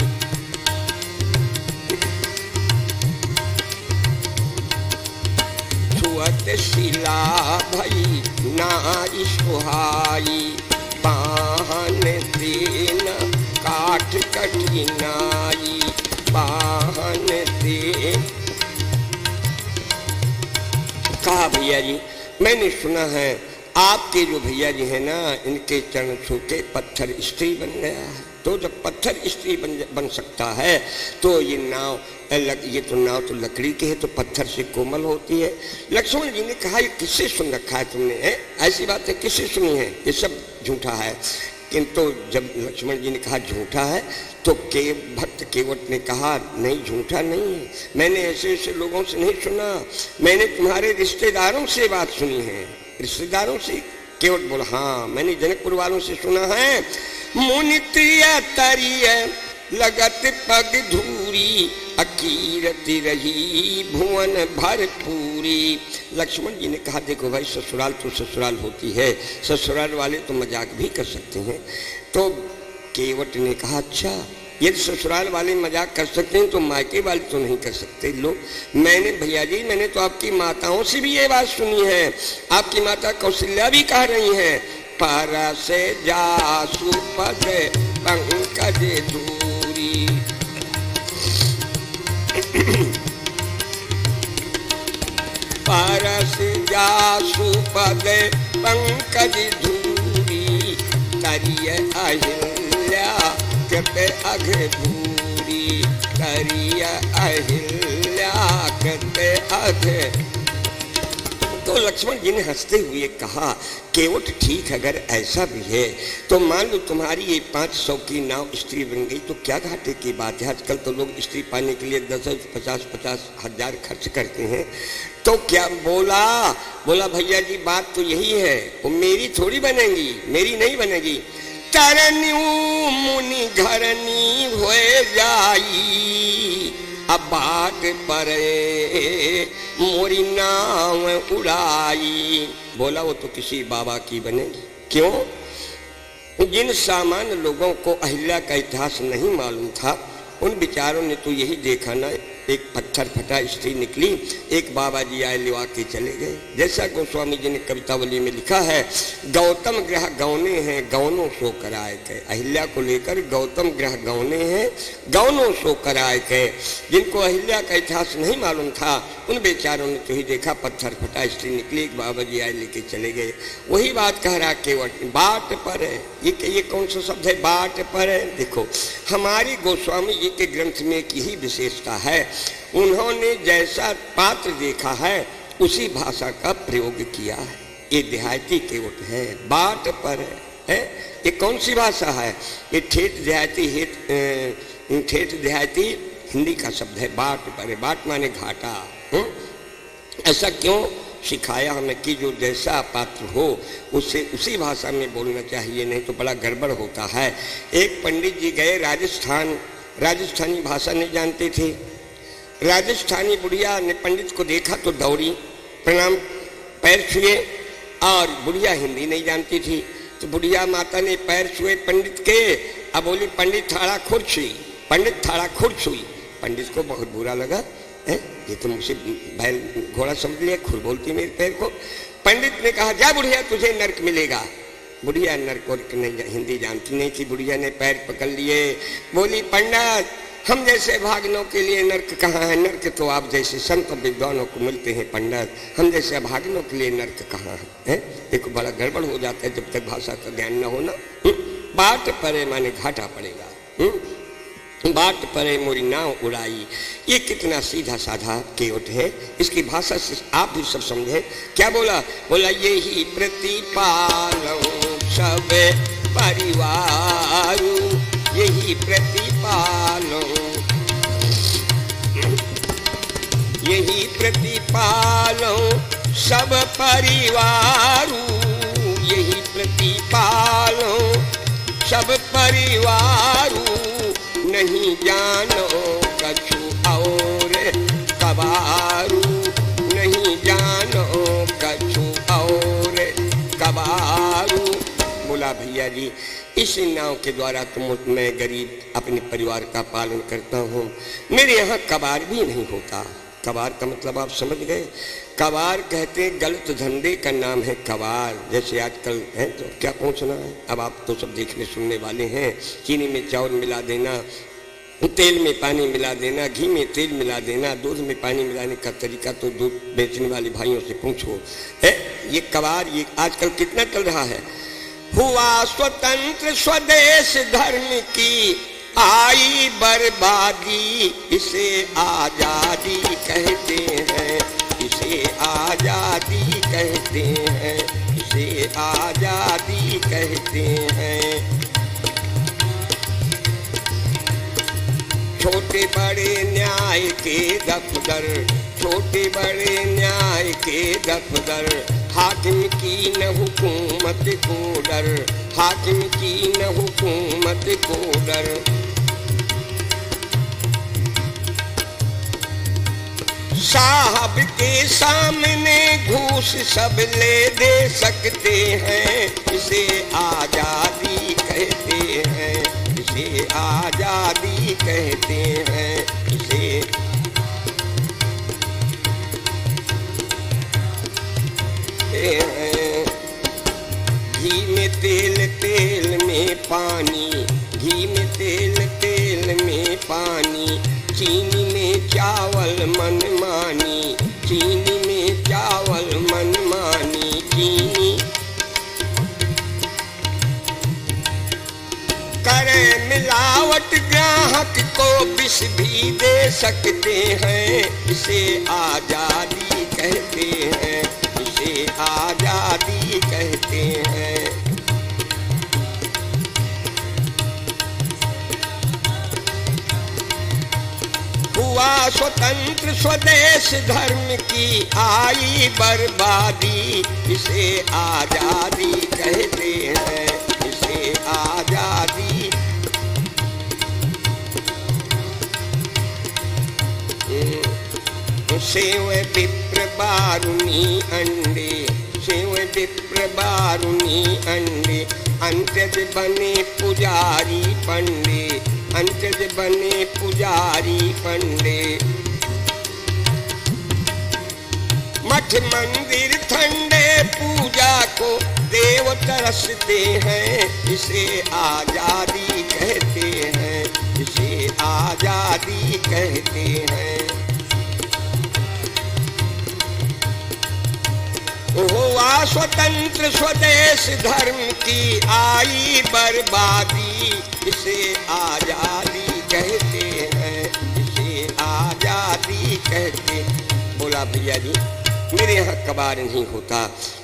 छुअत शीला भई नारी सुहाई, पाहन तीन काठ कठिनाई, पाहन तीन। कहा भैया जी मैंने सुना है आपके जो भैया जी है ना, इनके चरण छू के पत्थर स्त्री बन गया है। तो जब पत्थर स्त्री बन सकता है तो ये नाव ये तो नाव तो लकड़ी की है, तो पत्थर से कोमल होती है। लक्ष्मण जी ने कहा ये किससे सुन रखा है तुमने? ऐसी बात है किससे सुनी है? ये सब झूठा है। किंतु जब लक्ष्मण जी ने कहा झूठा है, तो भक्त केवट ने कहा नहीं झूठा नहीं है, मैंने ऐसे ऐसे लोगों से नहीं सुना, मैंने तुम्हारे रिश्तेदारों से बात सुनी है। रिश्तेदारों से? केवट बोला हाँ मैंने जनकपुर वालों से सुना है, मुनि त्रिया तरिय लगत पग धूरी, अकीरति रही भुवन भरपूरी। लक्ष्मण जी ने कहा देखो भाई ससुराल तो ससुराल होती है, ससुराल वाले तो मजाक भी कर सकते हैं। तो केवट ने कहा अच्छा यदि ससुराल वाले मजाक कर सकते हैं तो मायके वाले तो नहीं कर सकते लोग। मैंने भैया जी मैंने तो आपकी माताओं से भी ये बात सुनी है, आपकी माता कौशल्या भी कह रही हैं, परस जासु पद पंकज दूरी, परस जासु पद पंकज धूरी, करिय अहिल्या कृत अघ धूरी, करिय अहिल्या कृत अघ। तो लक्ष्मण जी ने हंसते हुए कहा केवट ठीक अगर ऐसा भी है तो मान लो तुम्हारी ये 500 की नाव स्त्री बन गई तो क्या घाटे की बात है। आजकल तो लोग स्त्री पाने के लिए 10-50 हजार खर्च करते हैं। तो क्या बोला भैया जी बात तो यही है, वो मेरी थोड़ी बनेगी, मेरी नहीं बनेगी। तरन्यू मुनि घरनी हो जाई, अब बाट पर मोरी नाव उड़ाई। बोला वो तो किसी बाबा की बनेगी। क्यों? जिन सामान्य लोगों को अहिल्या का इतिहास नहीं मालूम था उन विचारों ने तो यही देखा ना, एक पत्थर फटा स्त्री निकली, एक बाबा जी आए लिवा के चले गए। जैसा गोस्वामी जी ने कवितावली में लिखा है, गौतम ग्रह गौने हैं गौनों सो कराए के। अहिल्या को लेकर गौतम ग्रह गौने हैं गौनों सो कराए के। जिनको अहिल्या का इतिहास नहीं मालूम था उन बेचारों ने तो ही देखा, पत्थर फटा स्त्री निकली, एक बाबा जी आए लेके चले गए। वही बात कह रहा केवट बाट पर है। ये कौन सा शब्द है, बाट पर है? देखो हमारी गोस्वामी जी के ग्रंथ में एक ही विशेषता है, उन्होंने जैसा पात्र देखा है उसी भाषा का प्रयोग किया है। ये देहाती केवट है, बाट पर है। ये कौन सी भाषा है? ये ठेठ देहाती हिंदी का शब्द है, बाट पर है। बाट माने घाटा। ऐसा क्यों सिखाया हमें कि जो जैसा पात्र हो उससे उसी भाषा में बोलना चाहिए, नहीं तो बड़ा गड़बड़ होता है। एक पंडित जी गए राजस्थान, राजस्थानी भाषा नहीं जानते थे। राजस्थानी बुढ़िया ने पंडित को देखा तो दौड़ी, प्रणाम पैर छुए, और बुढ़िया हिंदी नहीं जानती थी तो बुढ़िया माता ने पैर छुए पंडित के। अब बोली पंडित थाड़ा खुर्छुई, पंडित थाड़ा खुर्छुई। पंडित को बहुत बुरा लगा, ये तो मुझे बैल घोड़ा समझ लिया, खुर बोलती मेरे पैर को। पंडित ने कहा जा बुढ़िया तुझे नर्क मिलेगा। बुढ़िया नर्क और हिंदी जानती नहीं थी। बुढ़िया ने पैर पकड़ लिए, बोली पंडित हम जैसे भागनों के लिए नर्क कहाँ है? नर्क तो आप जैसे संत विद्वानों को मिलते हैं पंडित, हम जैसे भागनों के लिए नर्क कहाँ है? देखो बड़ा गड़बड़ हो जाता है जब तक भाषा का ज्ञान न होना। बाट परे माने घाटा पड़ेगा। बाट परे मोरी नाव उड़ाई, ये कितना सीधा साधा केवट है। इसकी भाषा से आप भी सब समझे। क्या बोला? बोला यही प्रतिपालौ सब परिवार, यही प्रतिपालौ, यही प्रतिपालौ सब परिवार, यही प्रतिपालौ सब परिवार। नहीं जानो कछु और कबारू, नहीं जानो कछु और कबारू। बोला भैया जी इस नाव के द्वारा तो मैं गरीब अपने परिवार का पालन करता हूँ, मेरे यहाँ कबार भी नहीं होता। कबार का मतलब आप समझ गए? कबार कहते हैं गलत धंधे का नाम है कबार। जैसे आजकल है तो क्या पहुँचना है, अब आप तो सब देखने सुनने वाले हैं। चीनी में चावल मिला देना, तेल में पानी मिला देना, घी में तेल मिला देना, दूध में पानी मिलाने का तरीका तो दूध बेचने वाले भाइयों से पूछो। है ये कबार, ये आजकल कितना चल रहा है। हुआ स्वतंत्र स्वदेश धर्म की आई बर्बादी, इसे आजादी कहते हैं, इसे आजादी कहते हैं, इसे आजादी कहते हैं। छोटे बड़े न्याय के दफ्तर, छोटे बड़े न्याय के दफ्तर, हाकिम की न हुकूमत को डर, हाकिम की न हुकूमत को डर। साहब के सामने घूस सब ले दे सकते हैं, इसे आजादी कहते हैं, इसे आजादी कहते हैं, इसे घी में तेल तेल में पानी, घी में तेल तेल में पानी, चीनी में चावल मनमानी, चीनी में चावल मनमानी, चीनी करे मिलावट ग्राहक को विष भी दे सकते हैं, इसे आजादी कहते हैं, इसे आजादी कहते हैं। हुआ स्वतंत्र स्वदेश धर्म की आई बर्बादी, इसे आजादी कहते हैं, इसे आजादी। सेव विप्र बारुनी अंडे, सेव विप्र बारुनी अंडे, अंत्यज बने पुजारी पंडे, अंत्यज बने पुजारी पंडे। मठ मंदिर ठंडे पूजा को देव तरसते हैं, इसे आजादी कहते हैं, इसे आजादी कहते हैं। हुआ स्वतंत्र स्वदेश धर्म की आई बर्बादी, इसे आजादी कहते हैं, इसे आजादी कहते। बोला भैया जी मेरे यहाँ कबाड़ नहीं होता।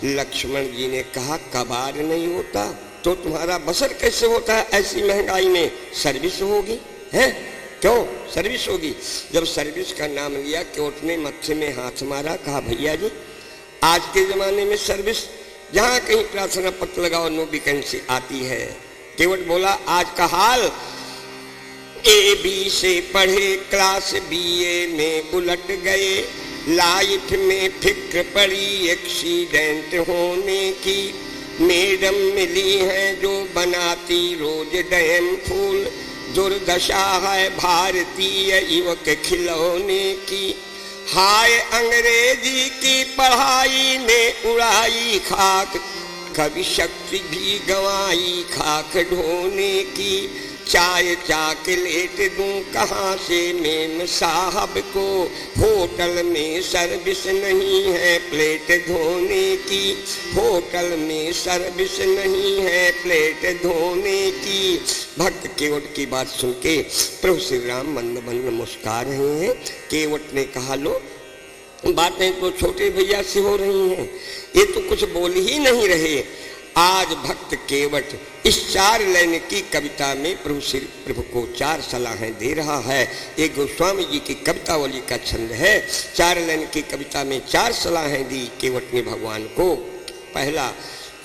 लक्ष्मण जी ने कहा कबाड़ नहीं होता तो तुम्हारा बसर कैसे होता है? ऐसी महंगाई में सर्विस होगी है? क्यों सर्विस होगी? जब सर्विस का नाम लिया कोर्ट ने मत्थे में हाथ मारा, कहा भैया जी आज के जमाने में सर्विस जहाँ कहीं प्रार्थना पत्र लगाओ नो वैकेंसी आती है। केवट बोला आज का हाल AB से पढ़े क्लास BA में उलट गए, लाइफ में फिक्र पड़ी एक्सीडेंट होने की, मैडम मिली है जो बनाती रोज डैम फूल, दुर्दशा है भारतीय युवक खिलौने की। हाय अंग्रेजी की पढ़ाई ने उड़ाई खाक, कभी शक्ति भी गंवाई खाक ढोने की। चाय चॉकलेट दूं कहाँ से मेम साहब को, होटल में सर्विस नहीं है प्लेट धोने की, होटल में सर्विस नहीं है प्लेट धोने की। भक्त केवट की बात सुन के प्रभु श्री राम मंद मंद मुस्कुरा रहे हैं। केवट ने कहा लो बातें तो छोटे भैया से हो रही हैं, ये तो कुछ बोल ही नहीं रहे। आज भक्त केवट इस 4 लाइन की कविता में प्रभु को 4 सलाहें दे रहा है। एक गोस्वामी जी की कवितावली का छंद है। 4 लाइन की कविता में 4 सलाहें दी केवट ने भगवान को। पहला,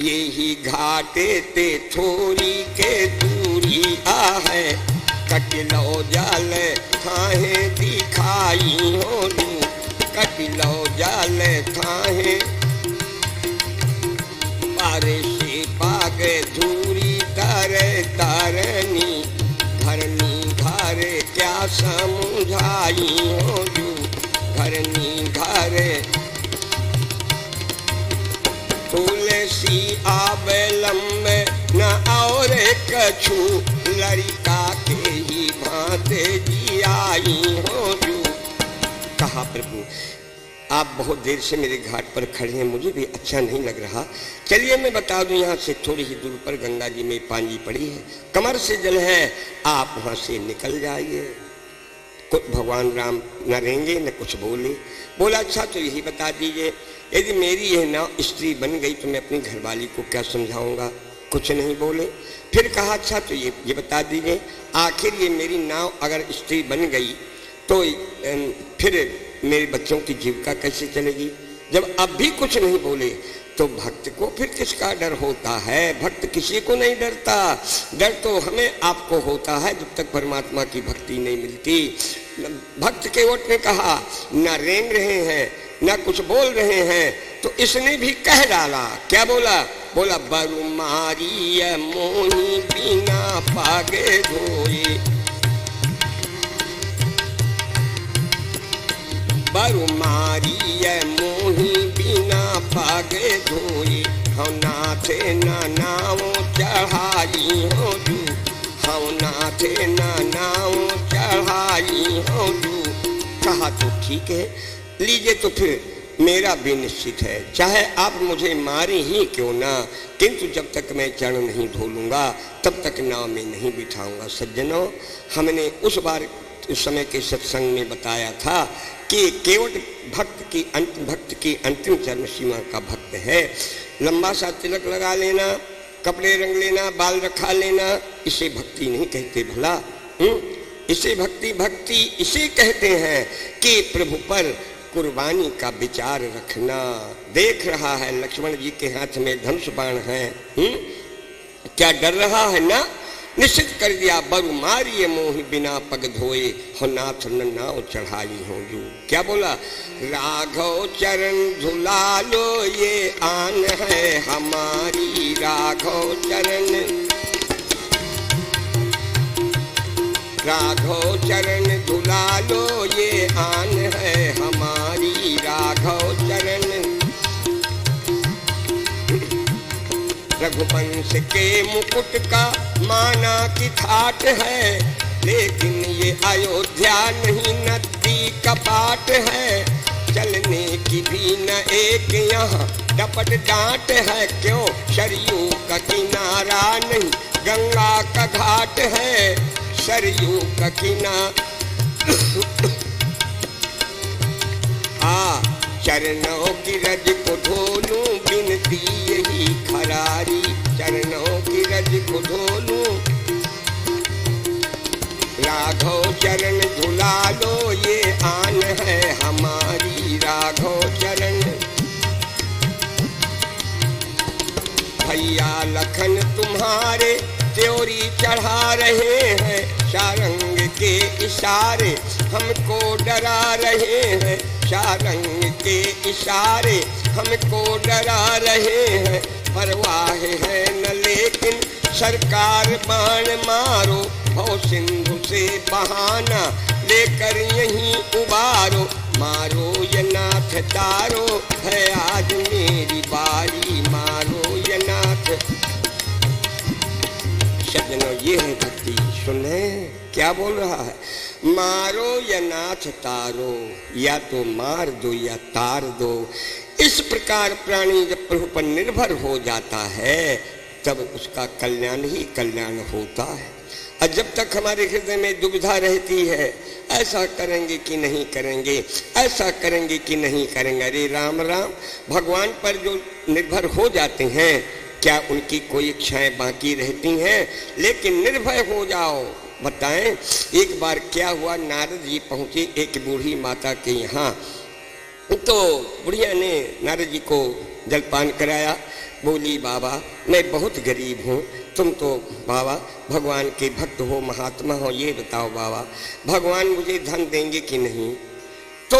ये ही घाटे ते थोड़ी के दूरी आ है, कट लो जाल थाहे दिखाई हो दू, कट लो जाल थाहे पारे से पागे धूरी तारे तारनी, घरनी घरे क्या समझाई हो जू, घरनी घरे तुलसी आवे लंबे न और कछु, लड़का के ही भांते जी आई हो जू। कहा प्रभु आप बहुत देर से मेरे घाट पर खड़े हैं, मुझे भी अच्छा नहीं लग रहा। चलिए मैं बता दूं यहाँ से थोड़ी ही दूर पर गंगा जी में पानी पड़ी है, कमर से जल है, आप वहाँ से निकल जाइए। कुछ भगवान राम न रेंगे न कुछ बोले। बोला अच्छा तो यही बता दीजिए, यदि मेरी यह नाव स्त्री बन गई तो मैं अपनी घरवाली को क्या समझाऊंगा? कुछ नहीं बोले। फिर कहा अच्छा तो ये बता दीजिए, आखिर ये मेरी नाव अगर स्त्री बन गई तो फिर मेरे बच्चों की जीविका कैसे चलेगी? जब अब भी कुछ नहीं बोले तो भक्त को फिर किसका डर होता है? भक्त किसी को नहीं डरता। डर तो हमें आपको होता है जब तक परमात्मा की भक्ति नहीं मिलती। भक्त केवट ने कहा न रेंग रहे हैं न कुछ बोल रहे हैं, तो इसने भी कह डाला। क्या बोला? बोला बरु मारी मोही बिना पागे धोए, बरु मारी मोही बिना पागे धोए, हम नाथे ना नाव चढ़ाई हो जू, हम नाथे ना नाव चढ़ाई हो जू। कहा तो ठीक है, लीजिए तो फिर मेरा भी निश्चित है, चाहे आप मुझे मारे ही क्यों ना, किंतु जब तक मैं चरण नहीं धो लूँगा तब तक नाव में नहीं बिठाऊंगा। सज्जनों, हमने उस बार उस समय के सत्संग में बताया था कि केवट भक्त की अंतिम चरम सीमा का भक्त है। लंबा सा तिलक लगा लेना, कपड़े रंग लेना, बाल रखा लेना, इसे भक्ति नहीं कहते भला। इसे भक्ति इसे कहते हैं कि प्रभु पर कुर्बानी का विचार रखना। देख रहा है लक्ष्मण जी के हाथ में धनुष बाण है, क्या डर रहा है ना? निश्चित कर दिया बरु मारिए मोहि बिना पग धोए, हो नाथ न नाव चढ़ाई हो जू। क्या बोला? राघव चरण धुला लो ये आन है हमारी, राघव चरण, राघव चरण धुला लो ये आन है हमारी, राघव चरण। रघुवंश के मुकुट का माना की ठाट है, लेकिन ये अयोध्या नहीं नदी कपाट है। चलने की भी न एक यहाँ डपट डांट है, क्यों सरयू का किनारा नहीं गंगा का घाट है, सरयू का किनारा। चरणों की रज को धोलूं बिनती यही खरारी, चरणों की रज को धोलूं। राघव चरण धुला लो ये आन है हमारी, राघव चरण। भैया लखन तुम्हारे त्योरी चढ़ा रहे हैं, सारंग के इशारे हमको डरा रहे हैं, सारंग के इशारे हमको डरा रहे हैं। परवाह है न लेकिन सरकार बाण मारो, भव सिंधु से बहाना लेकर यहीं उबारो, मारो ये नाथ तारो है आज मेरी बारी, मारो ये नाथ। सज्जनों ये है भक्ति, सुने क्या बोल रहा है? मारो या नाथ तारो, या तो मार दो या तार दो। इस प्रकार प्राणी जब प्रभु पर निर्भर हो जाता है तब उसका कल्याण ही कल्याण होता है। और जब तक हमारे हृदय में दुविधा रहती है, ऐसा करेंगे कि नहीं करेंगे, ऐसा करेंगे कि नहीं करेंगे, अरे राम राम, भगवान पर जो निर्भर हो जाते हैं क्या उनकी कोई इच्छाएं बाकी रहती हैं? लेकिन निर्भय हो जाओ। बताएं एक बार क्या हुआ, नारद जी पहुंचे एक बूढ़ी माता के यहाँ, तो बुढ़िया ने नारद जी को जलपान कराया। बोली बाबा मैं बहुत गरीब हूँ, तुम तो बाबा भगवान के भक्त हो, महात्मा हो, ये बताओ बाबा भगवान मुझे धन देंगे कि नहीं? तो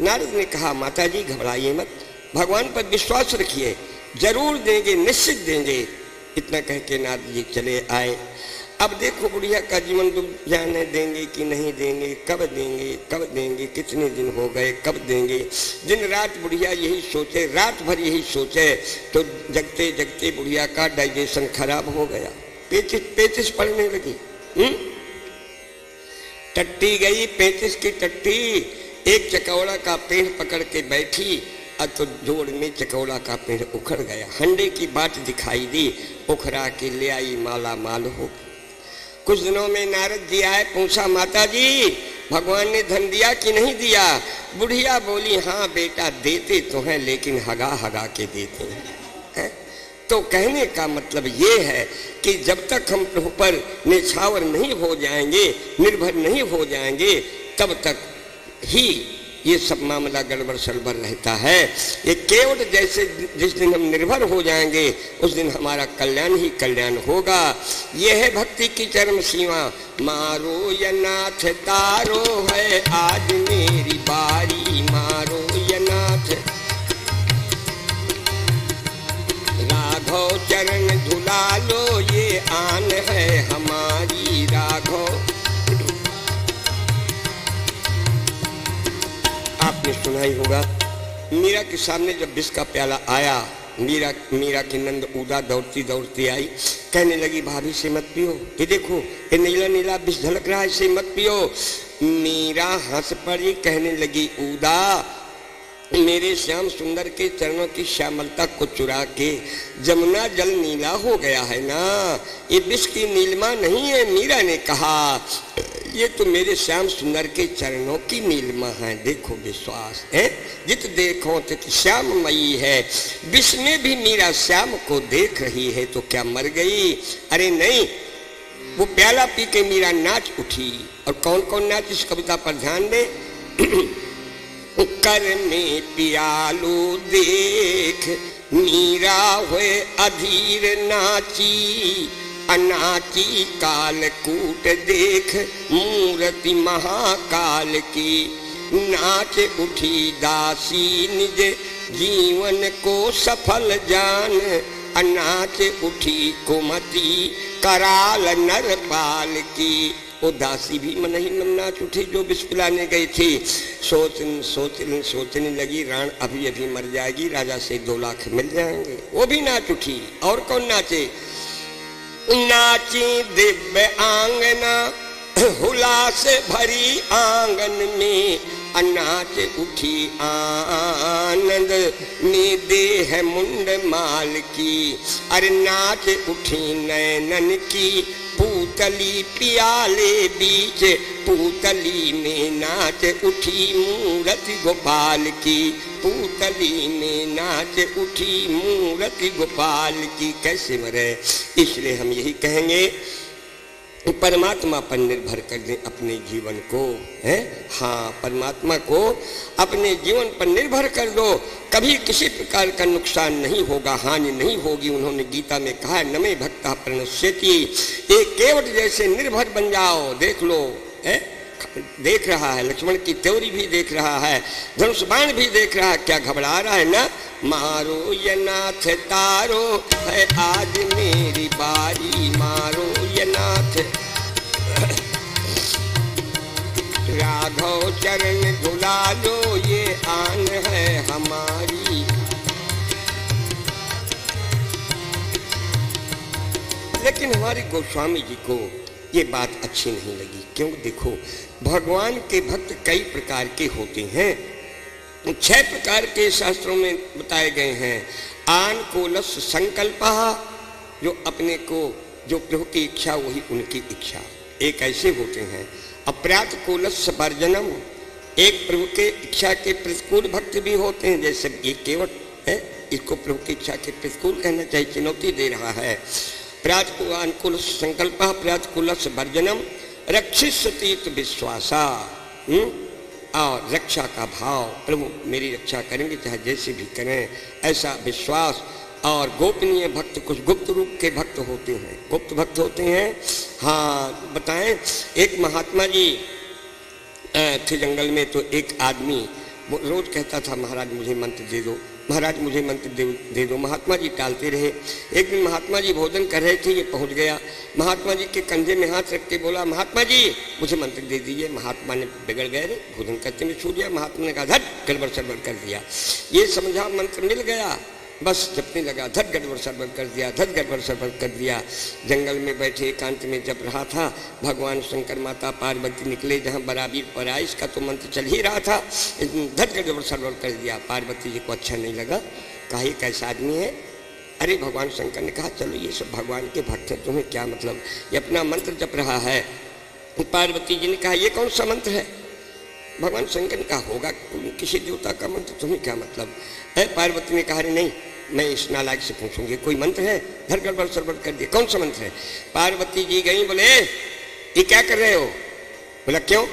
नारद ने कहा माता जी घबराइए मत, भगवान पर विश्वास रखिए, जरूर देंगे, निश्चित देंगे। इतना कह के नारद जी चले आए। अब देखो बुढ़िया का जीवन दुख जाने देंगे कि नहीं देंगे, कब देंगे, कब देंगे, कितने दिन हो गए, कब देंगे। दिन रात बुढ़िया यही सोचे, रात भर यही सोचे, तो जगते जगते बुढ़िया का डाइजेशन खराब हो गया, पेचिस पड़ने लगी। टट्टी गई, पेचिस की टट्टी, एक चकौड़ा का पेड़ पकड़ के बैठी, अब तो जोड़ में चकौड़ा का पेड़ उखड़ गया, हंडे की बाट दिखाई दी, उखड़ा के ले आई, माला माल हो गई। कुछ दिनों में नारद जी आए, पूछा माता जी भगवान ने धन दिया कि नहीं दिया? बुढ़िया बोली हाँ बेटा देते तो हैं, लेकिन हगा हगा के देते हैं। तो कहने का मतलब ये है कि जब तक हम प्रभु पर निछावर नहीं हो जाएंगे, निर्भर नहीं हो जाएंगे, तब तक ही ये सब मामला गड़बड़ सड़बड़ रहता है। ये केवल जैसे जिस दिन हम निर्भर हो जाएंगे उस दिन हमारा कल्याण ही कल्याण होगा। ये है भक्ति की चरम सीमा। मारो या नाथ तारो है आज मेरी बारी, मारो या नाथ। राघव चरण धुला लो ये आन है हमारी, राघव। आपने सुना ही होगा, मीरा के सामने जब विष का प्याला आया, मीरा की नंद उदा दौड़ती दौड़ती आई, कहने लगी भाभी से मत पियो, ये देखो ये नीला नीला विष झलक रहा है, इसे मत पियो। मीरा हंस पड़ी, कहने लगी उदा मेरे श्याम सुंदर के चरणों की श्यामलता को चुरा के जमुना जल नीला हो गया है ना, ये विष की नीलिमा नहीं है। मीरा ने कहा ये तो मेरे श्याम सुंदर के चरणों की नीलिमा है, देखो विश्वास है, जित देखो तित श्याममयी है। विष में भी मीरा श्याम को देख रही है, तो क्या मर गई? अरे नहीं, वो प्याला पी के मीरा नाच उठी। और कौन कौन नाच, इस कविता पर ध्यान दे। कर में पियालू देख मीरा हुए अधीर नाची, अनाची कालकूट देख मूर्ति महाकाल की। नाच उठी दासी निज जीवन को सफल जान, अनाच उठी कुमति कराल नरपाल की। वो दासी भी मन ही मन नाच उठी जो विष पिलाने गई थी। सोचने लगी राण अभी अभी मर जाएगी, राजा से 2 लाख मिल जाएंगे। वो भी नाच उठी। और कौन नाचे? नाची दिव्य आंगना हुलास भरी आंगन में, नाच उठी आनंद में देह मुंड माल की। अरे नाच उठी नैनन की पूतली पियाले बीच, पूतली में नाच उठी मूरति गोपाल की। पूतली में नाच उठी मूरति गोपाल की। कैसे मरे? इसलिए हम यही कहेंगे परमात्मा पर निर्भर कर दें अपने जीवन को, है? हाँ, परमात्मा को अपने जीवन पर निर्भर कर दो, कभी किसी प्रकार का नुकसान नहीं होगा, हानि नहीं होगी। उन्होंने गीता में कहा है नमे भक्ता प्रणश्यति। एक केवट जैसे निर्भर बन जाओ। देख लो, है? देख रहा है, लक्ष्मण की त्योरी भी देख रहा है, धनुष बाण भी देख रहा है, क्या घबरा रहा है ना? मारो ये नाथ तारो है आज मेरी बारी, मारो ये नाथ राघव चरण धुला लो, ये आन है हमारी। लेकिन हमारे गोस्वामी जी को ये बात अच्छी नहीं लगी। क्यों? देखो, भगवान के भक्त कई प्रकार के होते हैं। 6 प्रकार के शास्त्रों में बताए गए हैं। आन कोलस संकल्पा, जो अपने को, जो प्रभु की इच्छा वही उनकी इच्छा, एक ऐसे होते हैं। अप्रात कोलस वर्जनम, एक प्रभु के इच्छा के प्रतिकूल भक्त भी होते हैं। जैसे ये केवट है, इसको प्रभु की इच्छा के प्रतिकूल कहना चाहिए, चुनौती दे रहा है। प्रातकुल संकल्प प्रातकुलस वर्जनम रक्षिष्यतीत विश्वासा, और रक्षा का भाव, प्रभु मेरी रक्षा करेंगे चाहे जैसे भी करें, ऐसा विश्वास। और गोपनीय भक्त, कुछ गुप्त रूप के भक्त होते हैं, गुप्त भक्त होते हैं। हाँ, बताएं, एक महात्मा जी थे जंगल में, तो एक आदमी रोज कहता था महाराज मुझे मंत्र दे दो, महाराज मुझे मंत्र दे दो। महात्मा जी टालते रहे। एक दिन महात्मा जी भोजन कर रहे थे, ये पहुंच गया, महात्मा जी के कंधे में हाथ रख के बोला महात्मा जी मुझे मंत्र दे दीजिए। महात्मा ने बिगड़ गए, भोजन करते में छूट गया। महात्मा ने कहा धट, गड़बड़ सड़बड़ कर दिया। ये समझा मंत्र मिल गया, बस जपने लगा, धट गड़बड़ सड़बड़ कर दिया, धट गड़बड़ सड़बड़ कर दिया। जंगल में बैठे एकांत में जप रहा था। भगवान शंकर माता पार्वती निकले जहाँ बराबर पर आए, इसका तो मंत्र चल ही रहा था, धट गड़बड़ सड़बड़ कर दिया। पार्वती जी को अच्छा नहीं लगा, कहा ये कैसा आदमी है? अरे भगवान शंकर ने कहा चलो ये सब भगवान के भक्त हैं, तुम्हें क्या मतलब, ये अपना मंत्र जप रहा है। पार्वती जी ने कहा ये कौन सा मंत्र है? भगवान शंकर ने कहा होगा किसी देवता का मंत्र, तुम्हें क्या मतलब है? पार्वती ने कहा नहीं, मैं इस नालायक से पूछूंगी कोई मंत्र है? धर गड़बड़ सड़बड़ कर दिया, कौन सा मंत्र है? पार्वती जी गई, बोले ये क्या कर रहे हो? बोला क्यों?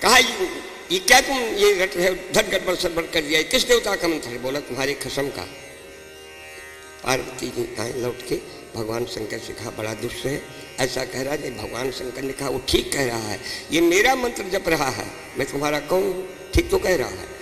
कहा ये क्या तुम ये रट रहे हो, धर गड़बड़ सड़बड़ कर दिया, किस देवता का मंत्र है? बोला तुम्हारे खसम का। पार्वती जी आए लौट के, भगवान शंकर से कहा बड़ा दुष्ट है, ऐसा कह रहा है। भगवान शंकर ने कहा वो ठीक कह रहा है, ये मेरा मंत्र जप रहा है, मैं तुम्हारा कौन हूँ? ठीक तो कह रहा है।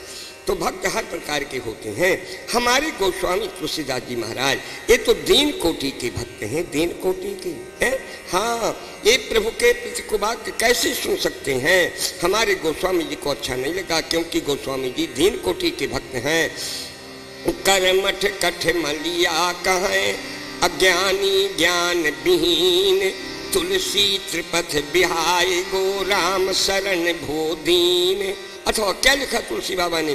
तो भक्त हर प्रकार के होते हैं। हमारे गोस्वामी तुलसीदास जी महाराज ये तो दीन कोटि के भक्त हैं, दीन कोटि के हैं। हाँ, ये प्रभु के प्रतिकुवाक्य कैसे सुन सकते हैं? हमारे गोस्वामी जी को अच्छा नहीं लगा, क्योंकि गोस्वामी जी दीन कोटि के भक्त हैं। करमठ कठ मलिया कहें अज्ञानी ज्ञान विहीन, तुलसी त्रिपथ बिहाय गो राम शरण भोदीन। अथवा क्या लिखा तुलसी बाबा ने?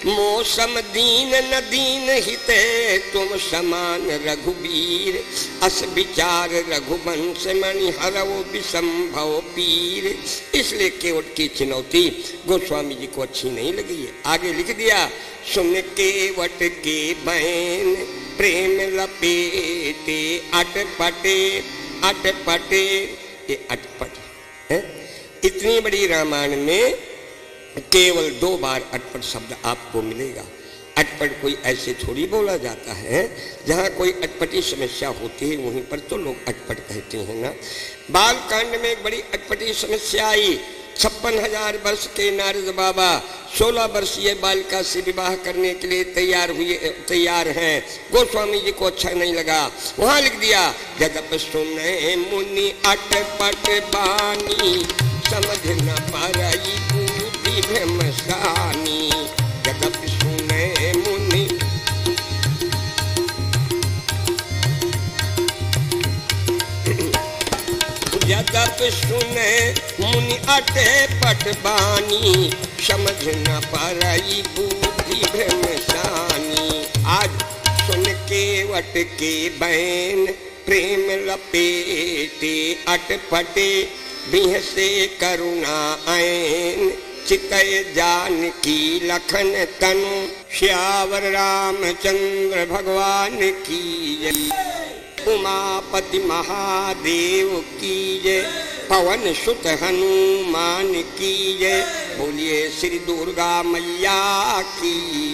मौसम दीन न दीन हिते तुम समान रघुबीर, अस विचार रघुवंश मणि हरव विसंभव पीर। इसलिए केवट की चुनौती गोस्वामी जी को अच्छी नहीं लगी है। आगे लिख दिया सुन केवट के बैन प्रेम लपेटे अटपटे अटपटे। ये अटपट है। इतनी बड़ी रामायण में केवल 2 बार अटपट शब्द आपको मिलेगा। अटपट कोई ऐसे थोड़ी बोला जाता है। जहाँ कोई अटपटी समस्या होती है वहीं पर तो लोग अटपट कहते हैं ना। बाल कांड में एक बड़ी अटपटी समस्या आई। 56,000 वर्ष के नारद बाबा 16 वर्षीय बालिका से विवाह करने के लिए तैयार हैं। गोस्वामी जी को अच्छा नहीं लगा, वहां लिख दिया, जगत सुने मुनि अटपट बानी, समझ न पाई बुद्धि भ्रमसानी। जगत सुने मुनि जगत सुने मुनि अटपट बानी, समझ न पाई बुद्धि भ्रमसानी। आज सुन के वट के बैन प्रेम लपेटे, अटपटे बिह से करुणा ऐन। चितय जानकी लखन तनु, श्यावर रामचंद्र भगवान की जय। उमापति महादेव की जय, पवन सुत हनुमान की जय। बोलिए श्री दुर्गा मैया की।